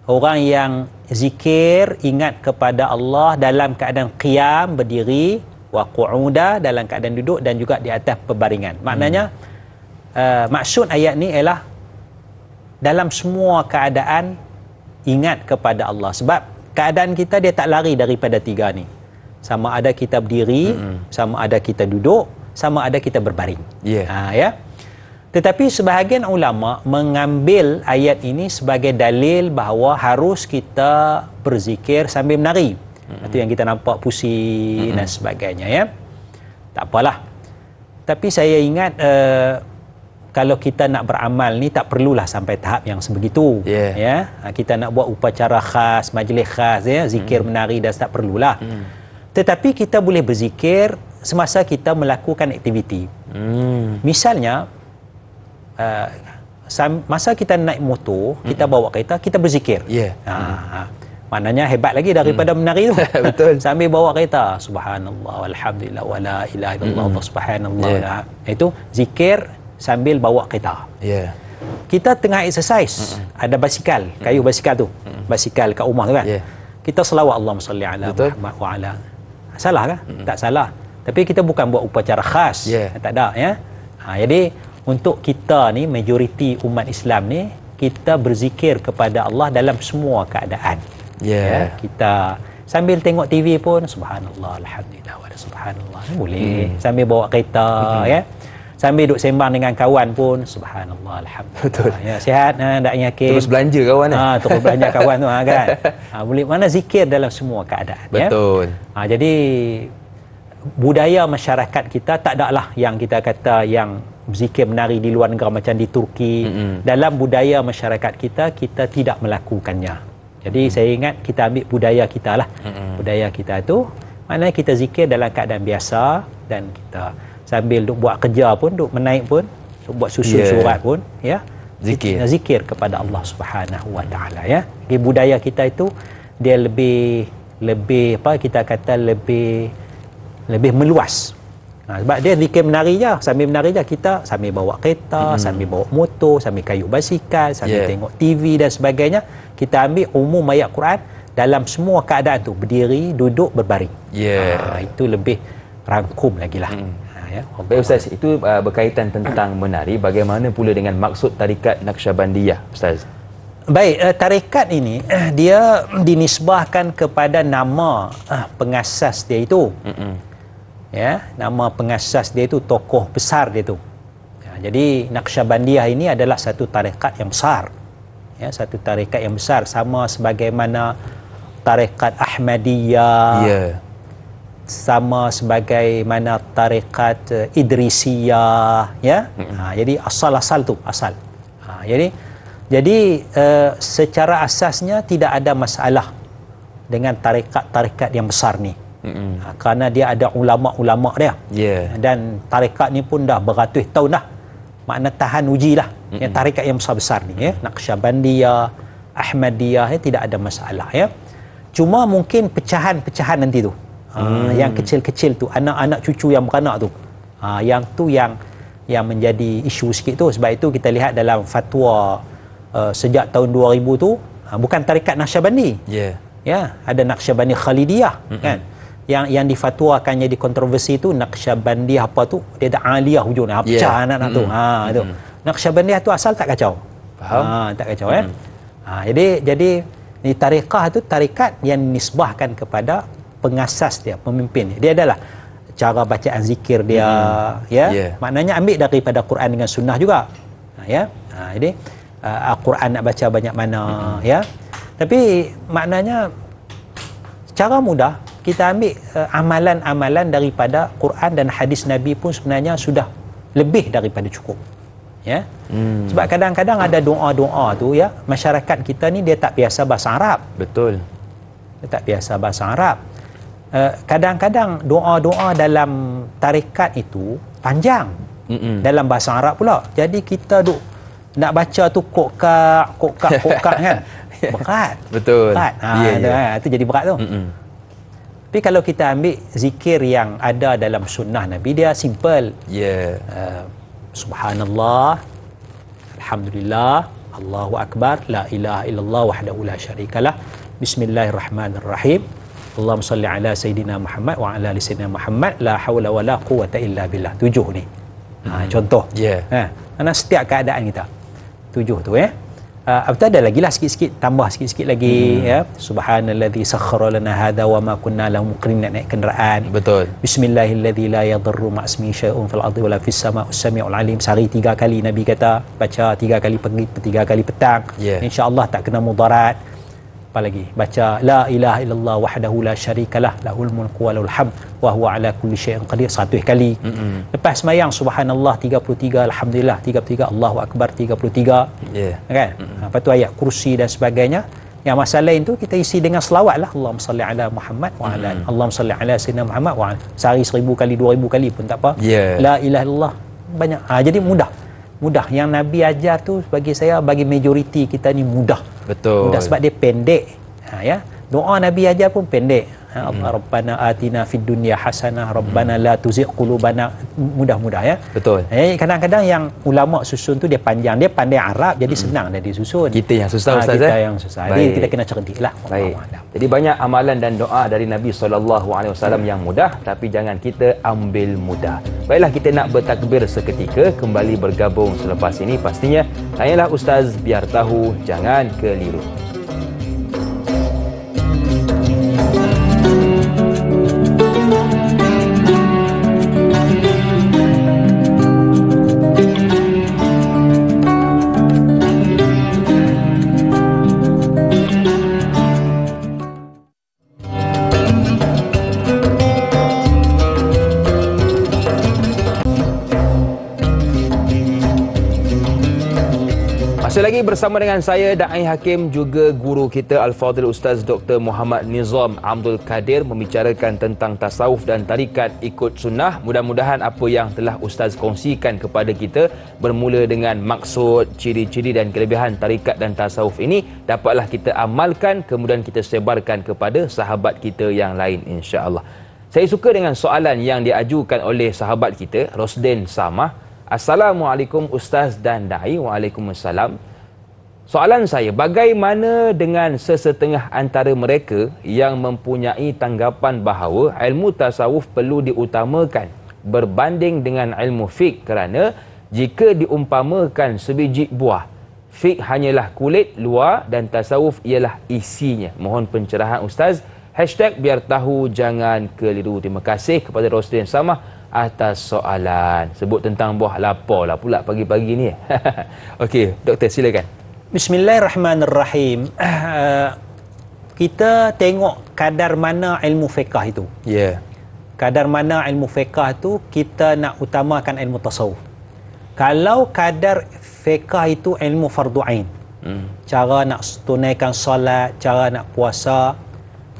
S2: Orang yang zikir ingat kepada Allah dalam keadaan qiyam berdiri, wa qu'uda dalam keadaan duduk, dan juga di atas pebaringan. Maknanya maksud ayat ni ialah dalam semua keadaan ingat kepada Allah. Sebab keadaan kita dia tak lari daripada tiga ni. Sama ada kita berdiri, sama ada kita duduk, sama ada kita berbaring. Ya. Tetapi sebahagian ulama mengambil ayat ini sebagai dalil bahawa harus kita berzikir sambil menari. Itu yang kita nampak pusing dan sebagainya ya. Tak apalah. Tapi saya ingat kalau kita nak beramal ni tak perlulah sampai tahap yang sebegitu ya. Kita nak buat upacara khas, majlis khas ya, zikir menari dan tak perlulah. Tetapi kita boleh berzikir semasa kita melakukan aktiviti. Misalnya masa kita naik motor, kita bawa kereta, kita berzikir. Maknanya hebat lagi daripada menari tu.
S1: Betul.
S2: Sambil bawa kereta, subhanallah walhamdulillah wala ilaha illallah subhanallah. Itu zikir sambil bawa kereta. Kita tengah exercise, ada basikal, kayu basikal tu. Basikal kat rumah tu kan. Kita selawat Allahumma salli ala Muhammad wa ala. Salah kan? Tak salah. Tapi kita bukan buat upacara khas. Tak ada ya. Jadi untuk kita ni, majoriti umat Islam ni, kita berzikir kepada Allah dalam semua keadaan. Kita sambil tengok TV pun subhanallah alhamdulillah wa subhanallah boleh. Sambil bawa kereta ya. Sambil duduk sembang dengan kawan pun subhanallah alhamdulillah.
S1: Betul.
S2: Ya, sihat tak yakin.
S1: Terus belanja kawan
S2: terus belanja kawan tu kan. Boleh mana zikir dalam semua keadaan.
S1: Betul.
S2: Jadi budaya masyarakat kita tak adalah yang kita kata yang zikir menari di luar negara macam di Turki. Dalam budaya masyarakat kita tidak melakukannya. Jadi saya ingat kita ambil budaya kita lah. Budaya kita tu maknanya kita zikir dalam keadaan biasa, dan kita sambil duk buat kerja pun, duk menaik pun, duk buat susun surat pun ya, zikir kepada Allah Subhanahu wa taala ya. Jadi budaya kita itu dia lebih apa kita kata lebih meluas Sebab dia zikir menari je, sambil menari je kita sambil bawa kereta, sambil bawa motor, sambil kayuh basikal, sambil tengok TV dan sebagainya. Kita ambil umum ayat Quran dalam semua keadaan tu, berdiri, duduk, berbaring. Itu lebih rangkum lagi lah.
S1: Baik Ustaz, itu berkaitan tentang menari. Bagaimana pula dengan maksud tarikat Naqsyabandiyah Ustaz?
S2: Baik, tarikat ini dia dinisbahkan kepada nama pengasas dia itu. Nama pengasas dia itu, tokoh besar dia itu. Jadi Naqsyabandiyah ini adalah satu tarikat yang besar. Satu tarikat yang besar, sama sebagaimana tarikat Ahmadiyah, sama sebagaimana tarikat Idrisiyah, jadi asal-asal tu, asal. Jadi secara asasnya tidak ada masalah dengan tarikat-tarikat yang besar ni. Kerana dia ada ulama-ulama dia. Dan tarikat ni pun dah beratus tahun dah. Makna tahan uji lah. Tarikat yang besar-besar ni, Naqsyabandiyah, Ahmadiyah, tidak ada masalah. Cuma mungkin pecahan-pecahan nanti tu. Yang kecil-kecil tu, anak-anak cucu yang beranak tu. Yang tu yang menjadi isu sikit tu. Sebab itu kita lihat dalam fatwa sejak tahun 2000 tu, bukan tarikat Naqsyabandi. Ada Naqsyabandi Khalidiyah, kan? Yang difatwakan jadi kontroversi tu Naqsyabandiyah apa tu, dia ada aliyah hujung pecah anak-anak tu. Tu Naqsyabandiyah tu asal tak kacau. Faham? Tak kacau. Jadi ni tariqah tu tarikat yang nisbahkan kepada pengasas dia, pemimpin dia. Dia adalah cara bacaan zikir dia, maknanya ambil daripada Quran dengan sunnah juga. Jadi Al-Quran nak baca banyak mana, tapi maknanya cara mudah kita ambil amalan-amalan daripada Quran dan hadis Nabi pun sebenarnya sudah lebih daripada cukup. Sebab kadang-kadang ada doa-doa tu, masyarakat kita ni dia tak biasa bahasa Arab.
S1: Betul.
S2: Dia tak biasa bahasa Arab. Kadang-kadang doa-doa dalam tarikat itu panjang dalam bahasa Arab pula. Jadi kita nak baca tu kokak kan. Berat.
S1: Betul.
S2: Berat. Itu jadi berat tu. Tapi kalau kita ambil zikir yang ada dalam sunnah Nabi, dia simple. Subhanallah, Alhamdulillah, Allahu Akbar, La ilaha illallah wahdahu la syarikalah, Bismillahirrahmanirrahim, Allahumma salli ala Sayyidina Muhammad wa ala ali Sayyidina Muhammad, la hawla wa la quwwata illa billah. 7 ni. Contoh. Karena setiap keadaan kita. 7 tu betul, ada lagi lah sikit-sikit, tambah sikit-sikit lagi. Subhanalladzi sakhkhara lana hadha wa ma kunna lahu muqrinin, naik kenderaan.
S1: Betul.
S2: Bismillahilladzi la yadurru ma'asmi syai'un fil ardi wala fis sama' as-sami'ul alim. Sehari 3 kali Nabi kata, baca 3 kali pagi, 3 kali petang. Insya-Allah tak kena mudarat. Apa lagi? Baca la ilaha illallah wahdahu la syarikalah, lahul mulku wa lahul hamd wa huwa ala kulli syai'in qadir 100 kali. Lepas sembahyang subhanallah 33, alhamdulillah 33, Allahu akbar 33. Kan? Lepas tu ayat kursi dan sebagainya. Yang masalah lain tu kita isi dengan selawat lah. Allahumma salli ala Muhammad wa ala Allahumma salli ala Sayyidina Muhammad wa ala. Sehari 1000 kali, 2000 kali pun tak apa. La ilaha illallah banyak. Jadi mudah. Yang Nabi ajar tu bagi saya, bagi majoriti kita ni mudah.
S1: Betul.
S2: Mudah sebab dia pendek. Doa Nabi ajar pun pendek. Rabbana atina fid dunya hasanah, Rabbana la tuzigh qulubana. Mudah-mudah.
S1: Betul.
S2: Kadang-kadang yang ulama susun tu dia panjang, dia pandai Arab, jadi senang dia disusun.
S1: Kita yang susah Ustaz.
S2: Kita yang susah. Jadi kita kena cerdik lah.
S1: Baik. Jadi banyak amalan dan doa dari Nabi SAW yang mudah, tapi jangan kita ambil mudah. Baiklah, kita nak bertakbir seketika, kembali bergabung selepas ini. Pastinya tanyalah Ustaz, biar tahu, jangan keliru. Masih lagi bersama dengan saya, Da'i Hakim, juga guru kita Al-Fadhil Ustaz Dr. Muhammad Nizam Abdul Kadir, membicarakan tentang tasawuf dan tarikat ikut sunnah. Mudah-mudahan apa yang telah Ustaz kongsikan kepada kita bermula dengan maksud, ciri-ciri dan kelebihan tarikat dan tasawuf ini dapatlah kita amalkan, kemudian kita sebarkan kepada sahabat kita yang lain, insya-Allah. Saya suka dengan soalan yang diajukan oleh sahabat kita, Rosden Samah. Assalamualaikum Ustaz dan Da'i. Waalaikumsalam. Soalan saya, bagaimana dengan sesetengah antara mereka yang mempunyai tanggapan bahawa ilmu tasawuf perlu diutamakan berbanding dengan ilmu fiqh, kerana jika diumpamakan sebiji buah, fiqh hanyalah kulit luar dan tasawuf ialah isinya. Mohon pencerahan Ustaz. Biar tahu jangan keliru. Terima kasih kepada Rosden Samah atas soalan. Sebut tentang buah, lapar lah pula pagi-pagi ni. Okey, doktor silakan.
S2: Bismillahirrahmanirrahim. Kita tengok kadar mana ilmu fiqh itu.
S1: Ya. Yeah.
S2: Kadar mana ilmu fiqh itu kita nak utamakan ilmu tasawuf. Kalau kadar fiqh itu ilmu fardu ain, cara nak tunaikan solat, cara nak puasa,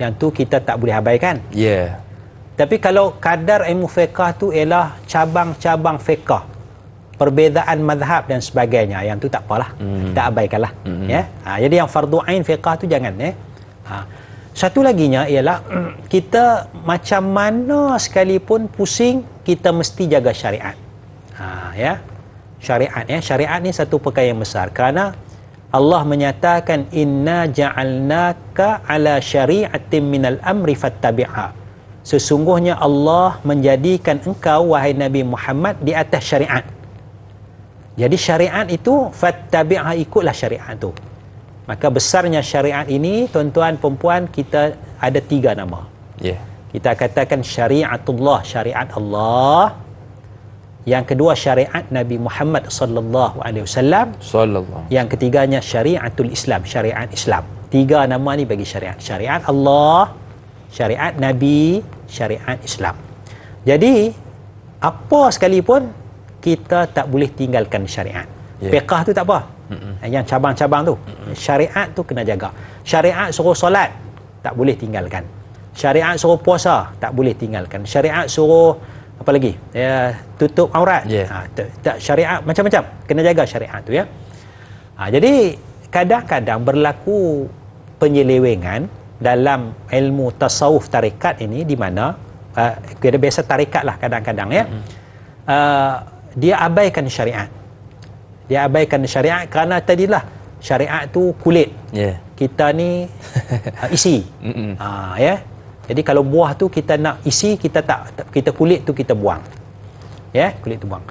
S2: yang tu kita tak boleh abaikan.
S1: Ya. Yeah.
S2: Tapi kalau kadar ilmu fiqh tu ialah cabang-cabang fiqh, perbezaan mazhab dan sebagainya, yang tu tak apalah, kita abaikanlah. Ya. Jadi yang fardu ain fiqh tu jangan. Satu laginya ialah kita macam mana sekalipun pusing, kita mesti jaga syariat. Ya. Syariat, ya. Syariat ni satu perkara yang besar, kerana Allah menyatakan inna ja'alnaka ala syari'atin minal amri fattabi'ha. Sesungguhnya Allah menjadikan engkau wahai Nabi Muhammad di atas syariat. Jadi syariat itu fattabi'ha, ikutlah syariat itu. Maka besarnya syariat ini, tuan-tuan perempuan, kita ada 3 nama.
S1: Ya. Yeah.
S2: Kita katakan syariatullah, syariat Allah. Yang kedua syariat Nabi Muhammad sallallahu alaihi wasallam. Yang ketiganya syariatul Islam, syariat Islam. 3 nama ni bagi syariat. Syariat Allah, syariat Nabi, syariat Islam. Jadi apa sekalipun kita tak boleh tinggalkan syariat. Yeah. Fiqh tu tak apa. Yang cabang-cabang tu. Syariat tu kena jaga. Syariat suruh solat, tak boleh tinggalkan. Syariat suruh puasa, tak boleh tinggalkan. Syariat suruh apa lagi? Ya, tutup aurat. Yeah. Syariat macam-macam. Kena jaga syariat tu, ya. Jadi kadang-kadang berlaku penyelewengan dalam ilmu tasawuf tarikat ini, di mana kita biasa tarikat lah kadang-kadang, ya. Dia abaikan syariat. Dia abaikan syariat kerana tadilah syariat tu kulit. Yeah. Kita ni isi. Ya. Jadi kalau buah tu kita nak isi, kita kulit tu kita buang. Ya, kulit tu buang.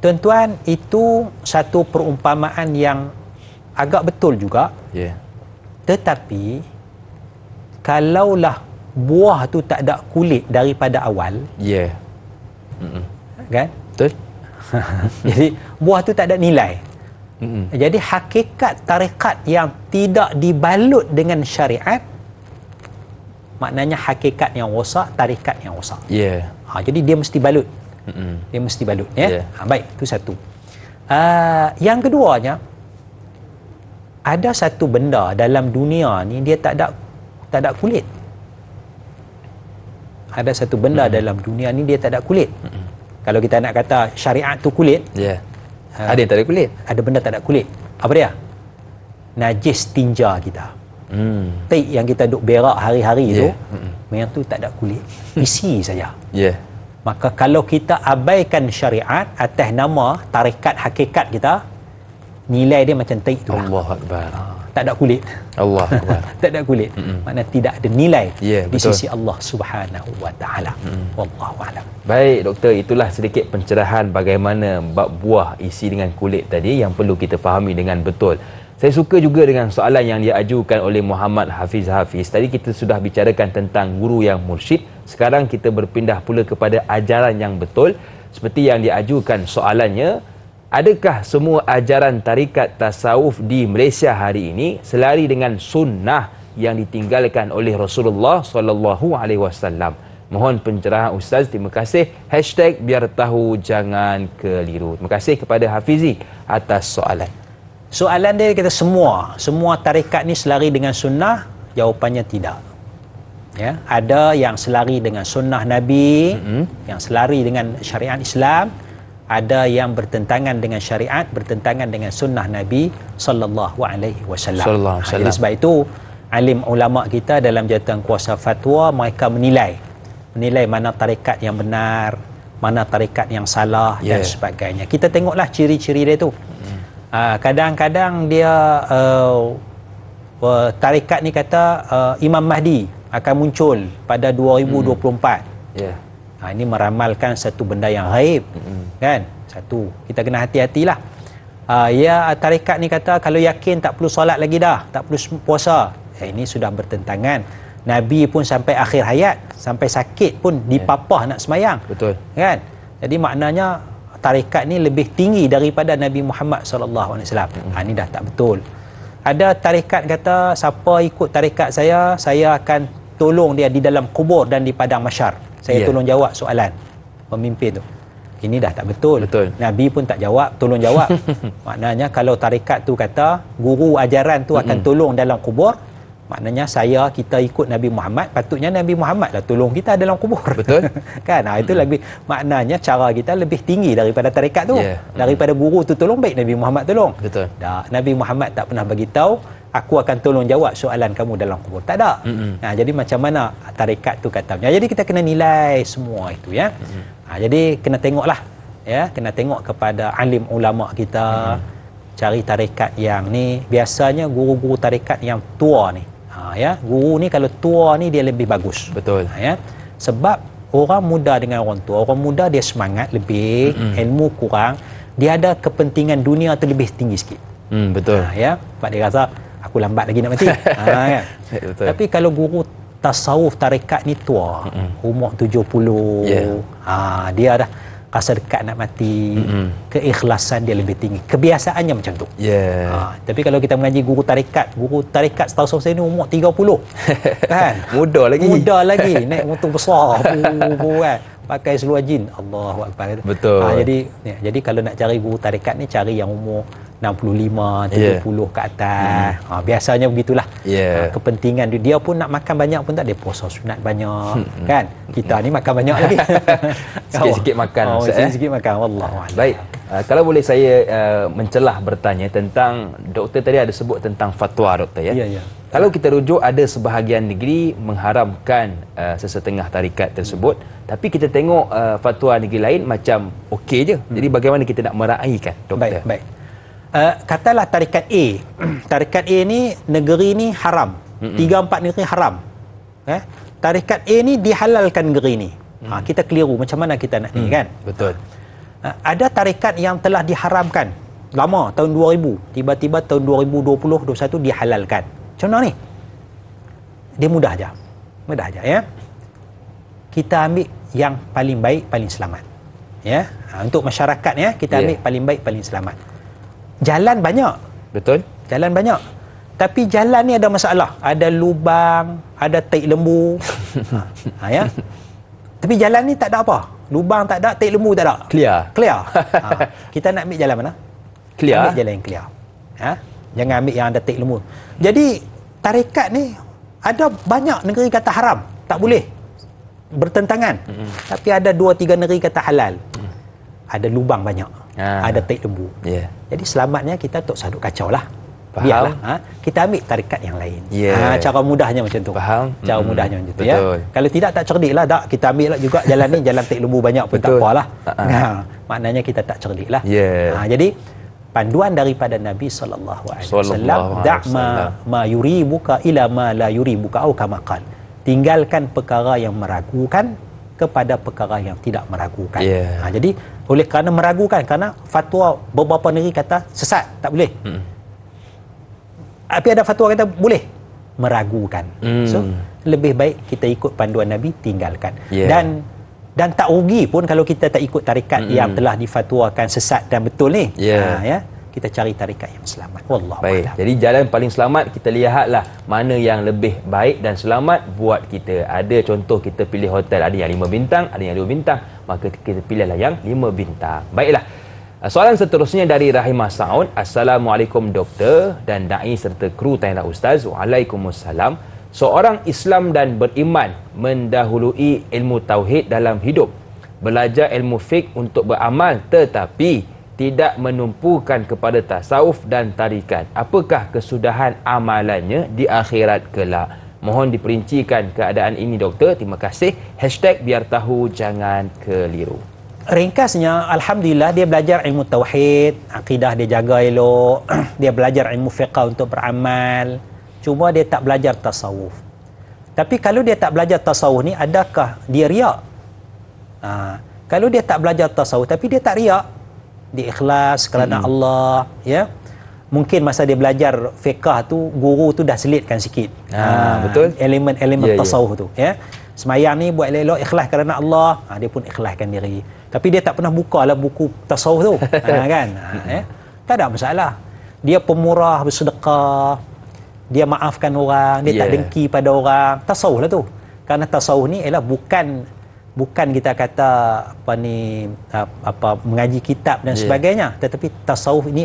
S2: Tuan-tuan, itu satu perumpamaan yang agak betul juga.
S1: Yeah.
S2: Tetapi kalaulah buah tu tak ada kulit daripada awal,
S1: ya.
S2: Kan?
S1: Betul.
S2: Jadi buah tu tak ada nilai. Jadi hakikat tarekat yang tidak dibalut dengan syariat, maknanya hakikat yang rosak, tarekat yang rosak.
S1: Ya.
S2: Jadi dia mesti balut. Dia mesti balut, ya. Baik, itu satu. Yang keduanya, ada satu benda dalam dunia ni dia tak ada kulit. Ada satu benda dalam dunia ni dia tak ada kulit. Kalau kita nak kata syariat tu kulit,
S1: ada yang tak ada kulit.
S2: Ada benda tak ada kulit. Apa dia? Najis tinja kita. Tik yang kita duk berak hari-hari tu, yang tu tak ada kulit. Isi saja. Maka kalau kita abaikan syariat atas nama tarekat hakikat kita, nilai dia macam tik tu.
S1: Allahu Akbar.
S2: Tak ada kulit.
S1: Allah Akbar.
S2: Tak ada kulit. Maknanya tidak ada nilai di
S1: betul.
S2: sisi Allah Subhanahu wa taala. Wallahu a'lam.
S1: Baik doktor, itulah sedikit pencerahan bagaimana bab buah isi dengan kulit tadi yang perlu kita fahami dengan betul. Saya suka juga dengan soalan yang diajukan oleh Muhammad Hafiz. Tadi kita sudah bicarakan tentang guru yang mursyid. Sekarang kita berpindah pula kepada ajaran yang betul. Seperti yang diajukan soalannya, adakah semua ajaran tarikat tasawuf di Malaysia hari ini selari dengan sunnah yang ditinggalkan oleh Rasulullah sallallahu alaihi wasallam? Mohon pencerahan Ustaz. Terima kasih. #biar tahu jangan keliru. Terima kasih kepada Hafizi atas soalan.
S2: Soalan dia kata semua tarikat ni selari dengan sunnah? Jawapannya tidak. Ya, ada yang selari dengan sunnah Nabi, yang selari dengan syariat Islam, ada yang bertentangan dengan syariat, bertentangan dengan sunnah Nabi sallallahu alaihi wasallam. Jadi sebab itu alim ulama kita dalam jawatan kuasa fatwa, mereka menilai menilai mana tarekat yang benar, mana tarekat yang salah dan sebagainya. Kita tengoklah ciri-ciri dia tu. Kadang-kadang dia tarekat ni kata Imam Mahdi akan muncul pada 2024. Ini meramalkan satu benda yang ghaib. Kan? Satu, kita kena hati-hatilah. Tarekat ni kata kalau yakin tak perlu solat lagi dah, tak perlu puasa. Ini sudah bertentangan. Nabi pun sampai akhir hayat, sampai sakit pun dipapah nak semayang.
S1: Betul.
S2: Kan? Jadi maknanya tarekat ni lebih tinggi daripada Nabi Muhammad sallallahu alaihi wasallam. Ini dah tak betul. Ada tarekat kata siapa ikut tarekat saya akan tolong dia di dalam kubur dan di padang mahsyar. Saya tolong jawab soalan pemimpin tu. Ini dah tak betul. Nabi pun tak jawab, tolong jawab. Maknanya kalau tarekat tu kata guru ajaran tu akan tolong dalam kubur, maknanya kita ikut Nabi Muhammad, patutnya Nabi Muhammad lah tolong kita dalam kubur. Betul. Kan? Itu lebih, maknanya cara kita lebih tinggi daripada tarekat tu. Daripada guru tu tolong, baik Nabi Muhammad tolong. Betul. Nabi Muhammad tak pernah bagi tahu aku akan tolong jawab soalan kamu dalam kubur. Tak ada. Jadi macam mana tarekat tu kata. Jadi kita kena nilai semua itu ya. Jadi kena tengoklah ya, kena tengok kepada alim ulama kita. Cari tarekat yang ni, biasanya guru-guru tarekat yang tua ni. Guru ni kalau tua ni dia lebih bagus. Betul. Sebab orang muda dengan orang tua, orang muda dia semangat lebih, ilmu kurang, dia ada kepentingan dunia tu lebih tinggi sikit. Betul. Sebab dia rasa aku lambat lagi nak mati. Kan? Betul. Tapi kalau guru tasawuf tarekat ni tua, umur 70, dia dah rasa dekat nak mati, keikhlasan dia lebih tinggi, kebiasaannya macam tu. Tapi kalau kita mengaji guru tarekat setahu saya ni umur 30 kan, muda lagi naik motor besar kan, pakai seluar jin, Allahu akbar. Betul. Jadi kalau nak cari guru tarekat ni, cari yang umur 65, 70 ke atas. Biasanya begitulah. Kepentingan dia pun nak makan banyak pun tak, dia puasa sunat banyak. Kan? Kita ni makan banyak lagi.
S1: Sikit-sikit makan.
S2: Sikit-sikit makan. Wallahualam.
S1: Baik. Kalau boleh saya mencelah bertanya tentang, doktor tadi ada sebut tentang fatwa doktor ya. Kalau kita rujuk, ada sebahagian negeri mengharamkan sesetengah tarikat tersebut, tapi kita tengok fatwa negeri lain macam okey je. Jadi bagaimana kita nak meraihkan doktor?
S2: Baik. Katalah tarikat A. Tarikat A ni, negeri ni haram. 3-4 negeri haram. Tarikat A ni dihalalkan negeri ni. Kita keliru, macam mana kita nak ni kan? Betul. Ada tarikat yang telah diharamkan lama, tahun 2000, tiba-tiba tahun 2020-21 dihalalkan. Macam mana ni? Dia mudah aja ya. Kita ambil yang paling baik, paling selamat ya. Untuk masyarakat ya, kita ambil paling baik, paling selamat. Jalan banyak. Betul. Jalan banyak. Tapi jalan ni ada masalah. Ada lubang, ada taik lembu. Ya. Tapi jalan ni tak ada apa. Lubang tak ada, taik lembu tak ada. Clear. Kita nak ambil jalan mana? Clear. Ambil jalan yang clear. Jangan ambil yang ada taik lembu. Jadi tarekat ni ada banyak negeri kata haram, tak boleh. Bertentangan. Tapi ada 2-3 negeri kata halal. Ada lubang banyak. Ada taik lembu. Jadi selamatnya kita tak usah duk kacau lah. Biarlah. Kita ambil tarikat yang lain. Cara mudahnya macam tu. Faham. Cara mudahnya macam tu ya. Kalau tidak tak cerdik lah. Tak, kita ambil lah juga jalan ni, jalan taik lembu banyak pun tak apalah. Maknanya kita tak cerdik lah. Jadi panduan daripada Nabi sallallahu alaihi wasallam, da'ma ma yuribuka ila ma la yuribuka au kama qala. Tinggalkan perkara yang meragukan kepada perkara yang tidak meragukan. Jadi oleh kerana meragukan, kerana fatwa beberapa negeri kata sesat, tak boleh. Tapi ada fatwa kata boleh, meragukan. So lebih baik kita ikut panduan Nabi, tinggalkan. Dan tak rugi pun kalau kita tak ikut tarikat yang telah difatwakan sesat dan betul ni. Kita cari tarikat yang selamat. Wallahu a'lam.
S1: Jadi jalan paling selamat, kita lihatlah mana yang lebih baik dan selamat buat kita. Ada contoh kita pilih hotel, ada yang 5 bintang, ada yang 2 bintang, maka kita pilihlah yang 5 bintang. Baiklah. Soalan seterusnya dari Rahimah Saud. Assalamualaikum doktor dan dai serta kru Tanya Ustaz. Waalaikumsalam. Seorang Islam dan beriman mendahului ilmu tauhid dalam hidup, belajar ilmu fiqh untuk beramal, tetapi tidak menumpukan kepada tasawuf dan tarikat. Apakah kesudahan amalannya di akhirat kelak? Mohon diperincikan keadaan ini doktor. Terima kasih. #biar tahu jangan keliru.
S2: Ringkasnya, alhamdulillah dia belajar ilmu tauhid, akidah dia jaga elok, dia belajar ilmu fiqh untuk beramal. Cuma dia tak belajar tasawuf. Tapi kalau dia tak belajar tasawuf ni, adakah dia riak? Kalau dia tak belajar tasawuf tapi dia tak riak, dia ikhlas kerana Allah, ya. Mungkin masa dia belajar fiqh tu, guru tu dah selitkan sikit.
S1: Betul.
S2: Elemen tasawuf tu, ya. Semayang ni buat elok-elok, ikhlas kerana Allah, dia pun ikhlaskan diri. Tapi dia tak pernah buka lah buku tasawuf tu. Kan? Tak ada masalah. Dia pemurah, bersedekah, dia maafkan orang, dia tak dengki pada orang. Tasawuf lah tu. Kerana tasawuf ni ialah bukan kita kata mengaji kitab dan sebagainya, tetapi tasawuf ini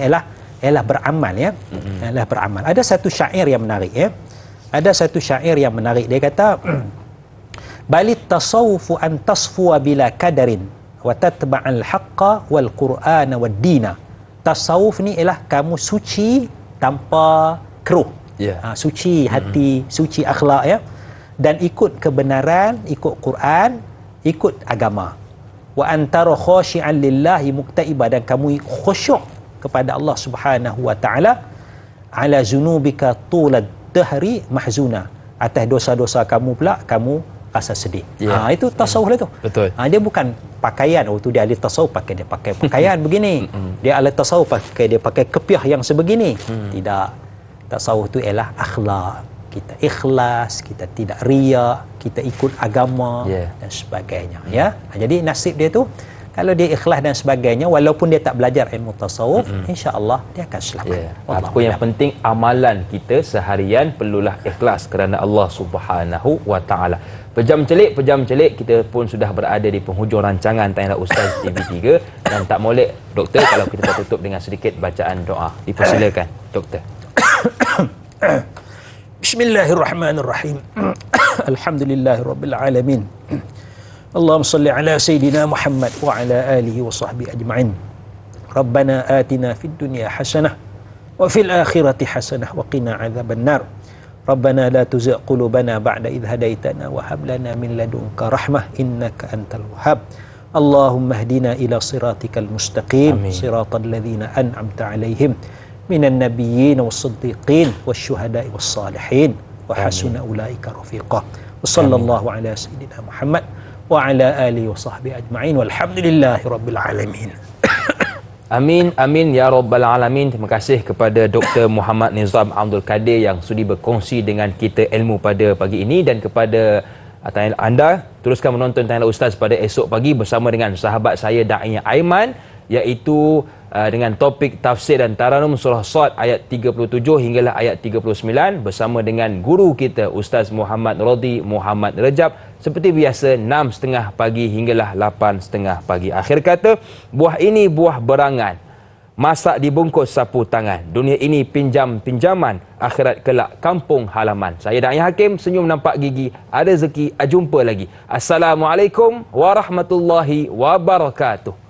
S2: ialah beramal, ya. Ialah beramal. Ada satu syair yang menarik, ya. Ada satu syair yang menarik. Dia kata, balit tasawufu an tasfuwa bila kadarin wa tatba'al haqqa wal qur'ana wad dina. Tasawuf ni ialah kamu suci tanpa keruh. Suci hati, suci akhlak, ya. Dan ikut kebenaran, ikut Quran, ikut agama. Wa antara khashi'an lillahi muktaiba, dan kamu khusyuk kepada Allah Subhanahu wa taala, ala zunubika tulad dahri mahzuna, atas dosa-dosa kamu pula kamu rasa sedih. Itu tasawuf lah tu.
S1: Betul.
S2: Dia bukan pakaian. Tu dia ahli tasawuf pakai pakaian begini. Dia ahli tasawuf dia pakai kepiah yang sebegini. Tidak. Tasawuf tu ialah akhlak. Kita ikhlas, kita tidak riak, kita ikut agama dan sebagainya, ya. Jadi nasib dia tu, kalau dia ikhlas dan sebagainya, walaupun dia tak belajar ilmu tasawuf, insya-Allah dia akan selamat.
S1: Apa yang penting, amalan kita seharian perlulah ikhlas kerana Allah Subhanahu wa taala. Pejam celik kita pun sudah berada di penghujung rancangan Tanya Ustaz TV3, dan tak molek doktor kalau kita tak tutup dengan sedikit bacaan doa. Dipersilakan doktor.
S2: Bismillahirrahmanirrahim. Alhamdulillahirabbil alamin. Allahumma salli ala sayidina Muhammad wa ala alihi wa sahbihi ajma'in. Rabbana atina fid dunya hasanah wa fil akhirati hasanah wa qina adzaban nar. Rabbana la tuzigh qulubana ba'da idh hadaitana wa hab lana min ladunka rahmah innaka antal wahhab. Allahumma hdina ila siratikal mustaqim, siratal ladzina an'amta 'alaihim minan nabiyyin was-siddiqin wasyuhada'i was-salihin wa hasuna ulaika rafiqa. Wa sallallahu ala sayidina Muhammad wa ala alihi wa sahbihi ajma'in walhamdulillahi rabbil alamin.
S1: Amin, amin ya rabbal alamin. Terima kasih kepada Dr. Muhammad Nizam Abdul Kadir yang sudi berkongsi dengan kita ilmu pada pagi ini, dan kepada anda teruskan menonton Tanya Ustaz pada esok pagi bersama dengan sahabat saya Da'i Aiman, iaitu dengan topik tafsir dan taranum surah Sad ayat 37 hinggalah ayat 39 bersama dengan guru kita Ustaz Muhammad Rodi Muhammad Rejab, seperti biasa 6.30 pagi hinggalah 8.30 pagi. Akhir kata, buah ini buah berangan, masak dibungkus sapu tangan, dunia ini pinjam-pinjaman, akhirat kelak kampung halaman. Saya Da'i Hakim, senyum nampak gigi, ada rezeki, jumpa lagi. Assalamualaikum warahmatullahi wabarakatuh.